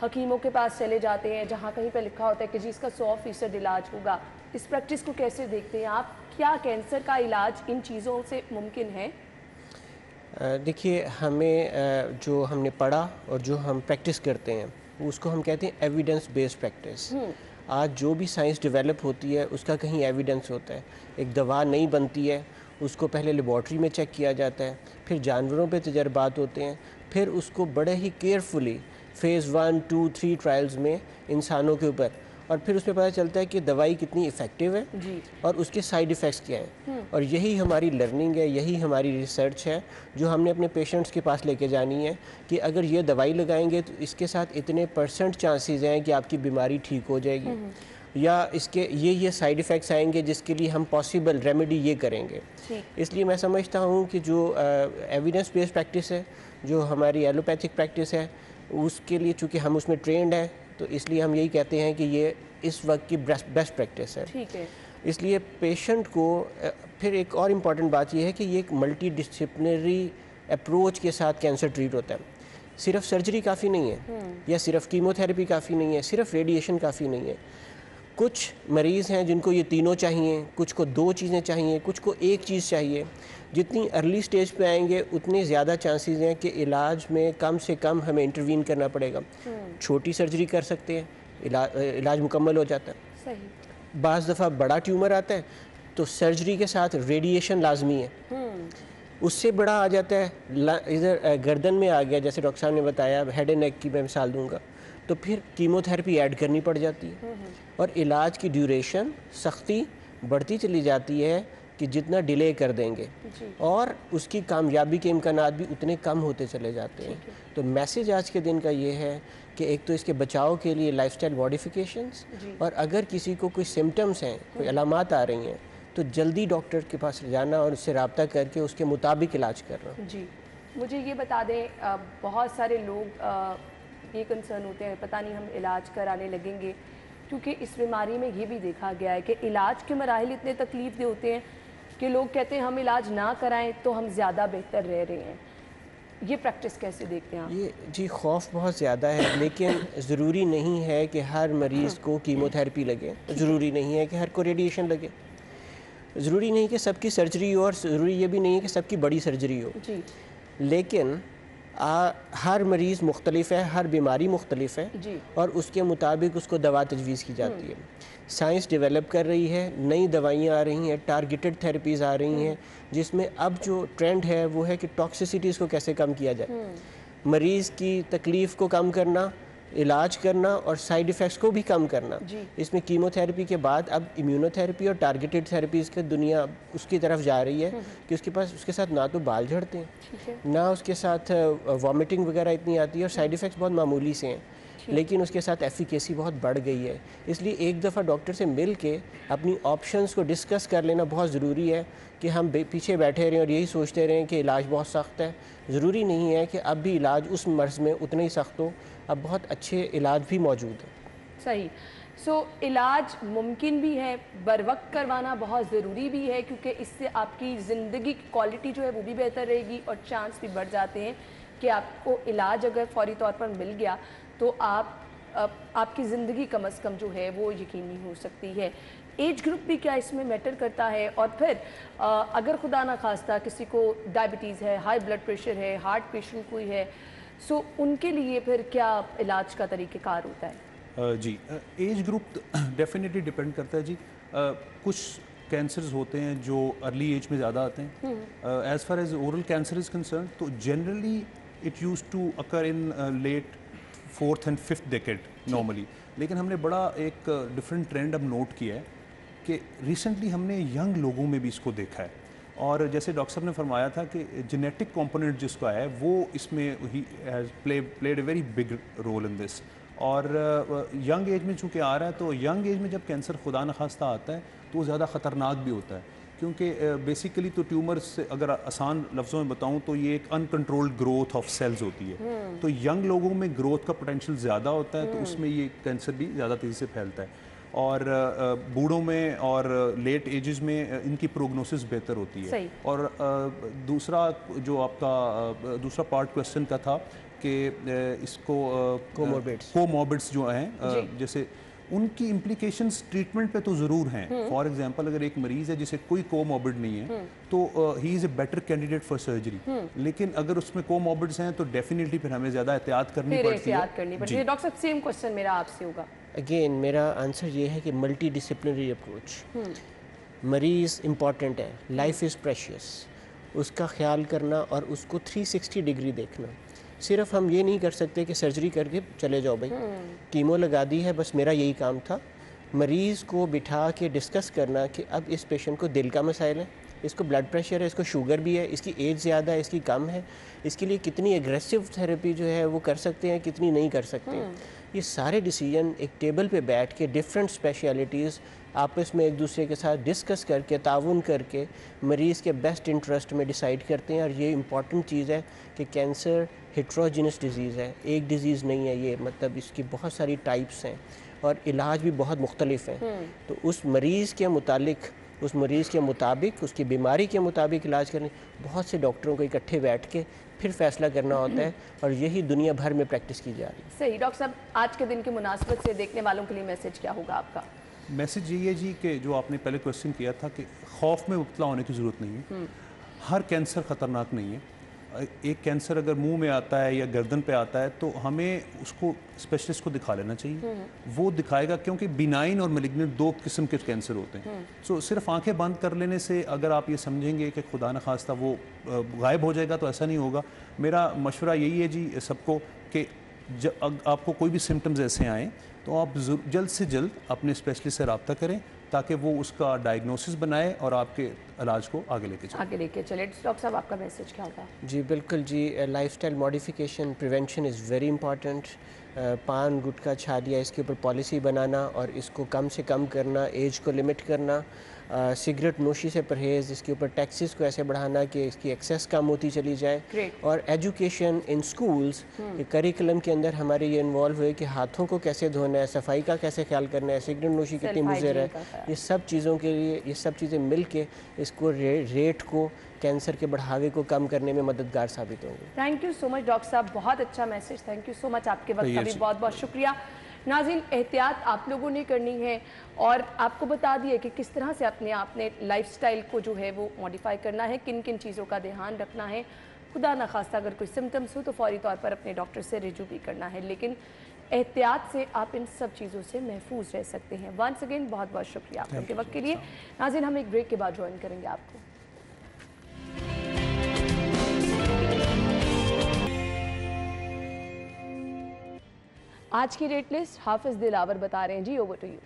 हकीमों के पास चले जाते हैं, जहाँ कहीं पे लिखा होता है कि जी इसका 100% इलाज होगा। इस प्रैक्टिस को कैसे देखते हैं आप? क्या कैंसर का इलाज इन चीज़ों से मुमकिन है? देखिए, हमें जो हमने पढ़ा और जो हम प्रैक्टिस करते हैं उसको हम कहते हैं एविडेंस बेस्ड प्रैक्टिस। आज जो भी साइंस डेवलप होती है उसका कहीं एविडेंस होता है। एक दवा नहीं बनती है, उसको पहले लेबॉर्ट्री में चेक किया जाता है, फिर जानवरों पे तजर्बात होते हैं, फिर उसको बड़े ही केयरफुली फ़ेज़ 1, 2, 3 ट्रायल्स में इंसानों के ऊपर, और फिर उसमें पता चलता है कि दवाई कितनी इफ़ेक्टिव है जी। और उसके साइड इफ़ेक्ट्स क्या हैं। और यही हमारी लर्निंग है, यही हमारी रिसर्च है जो हमने अपने पेशेंट्स के पास लेके जानी है कि अगर ये दवाई लगाएंगे तो इसके साथ इतने % चांसेस हैं कि आपकी बीमारी ठीक हो जाएगी, या इसके ये साइड इफ़ेक्ट्स आएंगे जिसके लिए हम पॉसिबल रेमेडी ये करेंगे। इसलिए मैं समझता हूँ कि जो एविडेंस बेस्ड प्रैक्टिस है, जो हमारी एलोपैथिक प्रैक्टिस है, उसके लिए चूँकि हम उसमें ट्रेंड है तो इसलिए हम यही कहते हैं कि ये इस वक्त की बेस्ट प्रैक्टिस है। ठीक है। इसलिए पेशेंट को फिर एक और इम्पॉर्टेंट बात यह है कि ये एक मल्टी डिसिप्लिनरी अप्रोच के साथ कैंसर ट्रीट होता है। सिर्फ सर्जरी काफ़ी नहीं है, या सिर्फ कीमोथेरेपी काफ़ी नहीं है, सिर्फ रेडिएशन काफ़ी नहीं है। कुछ मरीज़ हैं जिनको ये तीनों चाहिए, कुछ को 2 चीज़ें चाहिए, कुछ को 1 चीज़ चाहिए। जितनी अर्ली स्टेज पे आएंगे उतने ज़्यादा चांसेस हैं कि इलाज में कम से कम हमें इंटरवीन करना पड़ेगा। छोटी सर्जरी कर सकते हैं, इलाज मुकम्मल हो जाता है। सही। बाज़ दफ़ा बड़ा ट्यूमर आता है तो सर्जरी के साथ रेडिएशन लाजमी है। उससे बड़ा आ जाता है, इधर गर्दन में आ गया, जैसे डॉक्टर साहब ने बताया, हेड एंड नेक की मैं मिसाल दूंगा, तो फिर कीमोथेरेपी ऐड करनी पड़ जाती है और इलाज की ड्यूरेशन सख्ती बढ़ती चली जाती है कि जितना डिले कर देंगे और उसकी कामयाबी के इम्कानात भी उतने कम होते चले जाते हैं। तो मैसेज आज के दिन का ये है कि एक तो इसके बचाव के लिए लाइफस्टाइल मॉडिफिकेशंस, और अगर किसी को कोई सिम्टम्स हैं, कोई अलामात आ रही हैं, तो जल्दी डॉक्टर के पास जाना और उससे रब्ता करके उसके मुताबिक इलाज करना। जी। मुझे ये बता दें, बहुत सारे लोग ये कंसर्न होते हैं, पता नहीं हम इलाज कराने लगेंगे, क्योंकि इस बीमारी में ये भी देखा गया है कि इलाज के मराहिल इतने तकलीफ दे होते हैं कि लोग कहते हैं हम इलाज ना कराएं तो हम ज़्यादा बेहतर रह रहे हैं। ये प्रैक्टिस कैसे देखते हैं आप? ये जी खौफ बहुत ज़्यादा है, लेकिन ज़रूरी नहीं है कि हर मरीज़ को कीमोथेरेपी लगे, ज़रूरी नहीं है कि हर को रेडिएशन लगे, ज़रूरी नहीं कि सबकी सर्जरी हो, और ज़रूरी ये भी नहीं है कि सबकी बड़ी सर्जरी हो। जी। लेकिन हर मरीज़ मुख्तलिफ है, हर बीमारी मुख्तलिफ है जी। और उसके मुताबिक उसको दवा तजवीज़ की जाती है। साइंस डेवलप कर रही है, नई दवाइयाँ आ रही हैं, टारगेटेड थेरेपीज़ आ रही हैं, जिसमें अब जो ट्रेंड है वो है कि टॉक्सिसिटीज़ को कैसे कम किया जाए, मरीज़ की तकलीफ़ को कम करना, इलाज करना और साइड इफ़ेक्ट्स को भी कम करना। इसमें कीमोथेरेपी के बाद अब इम्यूनोथेरेपी और टारगेटेड थेरेपीज़ की दुनिया उसकी तरफ जा रही है कि उसके साथ ना तो बाल झड़ते हैं, ना उसके साथ वॉमिटिंग वगैरह इतनी आती है, और साइड इफ़ेक्ट्स बहुत मामूली से हैं, लेकिन उसके साथ एफिकेसी बहुत बढ़ गई है। इसलिए एक दफ़ा डॉक्टर से मिल के अपनी ऑप्शंस को डिस्कस कर लेना बहुत ज़रूरी है कि हम पीछे बैठे रहें और यही सोचते रहें कि इलाज बहुत सख्त है। ज़रूरी नहीं है कि अब भी इलाज उस मर्ज़ में उतना ही सख्त हो, अब बहुत अच्छे इलाज भी मौजूद हैं। सही। सो इलाज मुमकिन भी है, बर वक्त करवाना बहुत ज़रूरी भी है, क्योंकि इससे आपकी ज़िंदगी की क्वालिटी जो है वो भी बेहतर रहेगी और चांस भी बढ़ जाते हैं कि आपको इलाज अगर फौरी तौर पर मिल गया तो आपकी ज़िंदगी कम अज़ कम जो है वो यकीनी हो सकती है। एज ग्रुप भी क्या इसमें मैटर करता है? और फिर अगर खुदा ना खास्ता किसी को डायबिटीज़ है, हाई ब्लड प्रेशर है, हार्ट पेशेंट कोई है, सो उनके लिए फिर क्या इलाज का तरीक़ेकार होता है? जी, एज ग्रुप डेफिनेटली डिपेंड करता है जी। कुछ कैंसर्स होते हैं जो अर्ली एज में ज़्यादा आते हैं। As far as oral cancer is concern, तो generally it use to occur in late 4th and 5th decade normally. लेकिन हमने बड़ा एक डिफरेंट ट्रेंड अब नोट किया है कि रिसेंटली हमने यंग लोगों में भी इसको देखा है। और जैसे डॉक्टर साहब ने फरमाया था कि जेनेटिक कंपोनेंट जिसका है वो इसमें ही has played a very big role in this. और यंग एज में चूँकि आ रहा है, तो यंग एज में जब कैंसर खुदा न खास्ता आता है तो वो ज़्यादा ख़तरनाक भी होता है, क्योंकि बेसिकली तो ट्यूमर से अगर आसान लफ्ज़ों में बताऊं तो ये एक अनकंट्रोल्ड ग्रोथ ऑफ सेल्स होती है। तो यंग लोगों में ग्रोथ का पोटेंशियल ज़्यादा होता है, तो उसमें ये कैंसर भी ज़्यादा तेज़ी से फैलता है। और बूढ़ों में और लेट एजेस में इनकी प्रोग्नोसिस बेहतर होती है। और दूसरा जो आपका दूसरा पार्ट क्वेश्चन का था कि इसको कोमॉर्बिड्स जो हैं, जैसे उनकी इम्प्लीकेशंस ट्रीटमेंट पे तो ज़रूर हैं। फॉर एग्जांपल अगर एक मरीज़ है जिसे कोई कोमॉर्बिड नहीं है तो he is a better candidate for surgery, लेकिन अगर उसमें कोमॉर्बिड्स हैं तो डेफिनेटली फिर हमें ज़्यादा एहतियात करनी पड़ती है। डॉक्टर साहब सेम क्वेश्चन मेरा आपसे होगा। अगेन मेरा आंसर ये है कि मल्टी डिसिप्लिनरी अप्रोच। मरीज़ इम्पॉर्टेंट है, लाइफ इज़ प्रेशियस, उसका ख्याल करना और उसको 360 डिग्री देखना। सिर्फ हम ये नहीं कर सकते कि सर्जरी करके चले जाओ भाई, कीमो लगा दी है बस मेरा यही काम था। मरीज़ को बिठा के डिस्कस करना कि अब इस पेशेंट को दिल का मसाइल है, इसको ब्लड प्रेशर है, इसको शुगर भी है, इसकी एज ज़्यादा है, इसकी कम है, इसके लिए कितनी एग्रेसिव थेरेपी जो है वो कर सकते हैं, कितनी नहीं कर सकते हैं। ये सारे डिसीजन एक टेबल पे बैठ के डिफरेंट स्पेशलिटीज़ आपस में एक दूसरे के साथ डिस्कस करके ताउन करके मरीज़ के बेस्ट इंटरेस्ट में डिसाइड करते हैं। और ये इम्पॉर्टेंट चीज़ है कि कैंसर हेट्रोजीनस डिज़ीज़ है, एक डिज़ीज़ नहीं है ये, मतलब इसकी बहुत सारी टाइप्स हैं और इलाज भी बहुत मुख्तलिफ हैं। तो उस मरीज़ के मुतालिक, उस मरीज़ के मुताबिक, उसकी बीमारी के मुताबिक इलाज करने बहुत से डॉक्टरों को इकट्ठे बैठ के फिर फैसला करना होता है, और यही दुनिया भर में प्रैक्टिस की जा रही है। सही। डॉक्टर साहब, आज के दिन की मुनासबत से देखने वालों के लिए मैसेज क्या होगा आपका? मैसेज यही है जी कि जो आपने पहले क्वेश्चन किया था कि खौफ में मुब्तला होने की ज़रूरत नहीं है। हर कैंसर ख़तरनाक नहीं है। एक कैंसर अगर मुंह में आता है या गर्दन पे आता है तो हमें उसको स्पेशलिस्ट को दिखा लेना चाहिए, वो दिखाएगा, क्योंकि बिनाइन और मैलिग्नेंट दो किस्म के कैंसर होते हैं। सो सिर्फ आंखें बंद कर लेने से अगर आप ये समझेंगे कि खुदा न खास्ता वो गायब हो जाएगा तो ऐसा नहीं होगा। मेरा मशवरा यही है जी सबको कि आपको कोई भी सिम्टम्स ऐसे आएँ तो आप जल्द से जल्द अपने स्पेशलिस्ट से रब्ता करें ताकि वो उसका डायग्नोसिस बनाए और आपके इलाज को आगे लेके चले। डॉक्टर साहब, आपका मैसेज क्या होगा? जी बिल्कुल जी, lifestyle modification prevention is very important. पान गुटखा छादिया इसके ऊपर पॉलिसी बनाना और इसको कम से कम करना, एज को लिमिट करना, सिगरेट नोशी से परहेज़, इसके ऊपर टैक्सेस को ऐसे बढ़ाना कि इसकी एक्सेस कम होती चली जाए। और एजुकेशन इन स्कूल्स करिकुलम के अंदर हमारे ये इन्वॉल्व हुए कि हाथों को कैसे धोना है, सफाई का कैसे ख्याल करना है, सिगरेट नोशी कितनी मुज़र है, ये सब चीज़ों के लिए ये सब चीज़ें मिल के इसको रेट को, कैंसर के बढ़ावे को कम करने में मददगार साबित होंगे। Thank you so much doctor साहब, बहुत अच्छा message. Thank you so much, आपके वक्त का भी बहुत बहुत शुक्रिया। नाज़रीन, एहतियात आप लोगों ने करनी है और आपको बता दिए कि किस तरह से अपने लाइफस्टाइल को जो है वो मॉडिफाई करना है, किन किन चीज़ों का ध्यान रखना है। खुदा न खास्ता अगर कोई सिम्टम्स हो तो फौरी तौर पर अपने डॉक्टर से रिजू भी करना है, लेकिन एहतियात से आप इन सब चीज़ों से महफूज रह सकते हैं। वंस अगेन बहुत बहुत शुक्रिया आप लोगों के वक्त के लिए। नाज़रीन, हम एक ब्रेक के बाद ज्वाइन करेंगे आपको। आज की रेट लिस्ट हाफिज दिलावर बता रहे हैं जी, ओवर टू यू।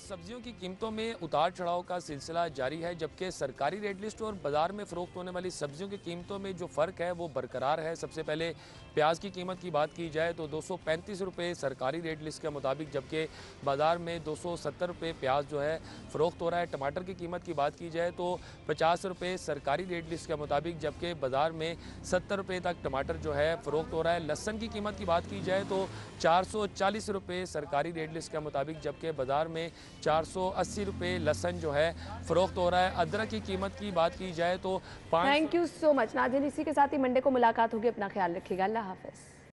सब्जियों की कीमतों में उतार चढ़ाव का सिलसिला जारी है, जबकि सरकारी रेट लिस्ट और बाज़ार में फ़रोख्त होने वाली सब्जियों की कीमतों में जो फ़र्क है वो बरकरार है। सबसे पहले प्याज की कीमत की बात की जाए तो 235 रुपये सरकारी रेट लिस्ट के मुताबिक, जबकि बाज़ार में 270 रुपये प्याज जो है फ़रोख्त हो रहा है। टमाटर की कीमत की बात की जाए तो 50 रुपये सरकारी रेट लिस्ट के मुताबिक, जबकि बाज़ार में 70 रुपये तक टमाटर जो है फ़रोख्त हो रहा है। लहसुन की कीमत की बात की जाए तो 440 रुपये सरकारी रेट लिस्ट के मुताबिक, जबकि बाज़ार में 480 रुपये लहसुन जो है फ़रोख्त हो रहा है। अदरक की कीमत की बात की जाए तो थैंक यू सो मच। नाज़रीन, इसी के साथ ही मंडे को मुलाकात होगी। अपना ख्याल रखिएगा। अल्लाह हाफ़िज़।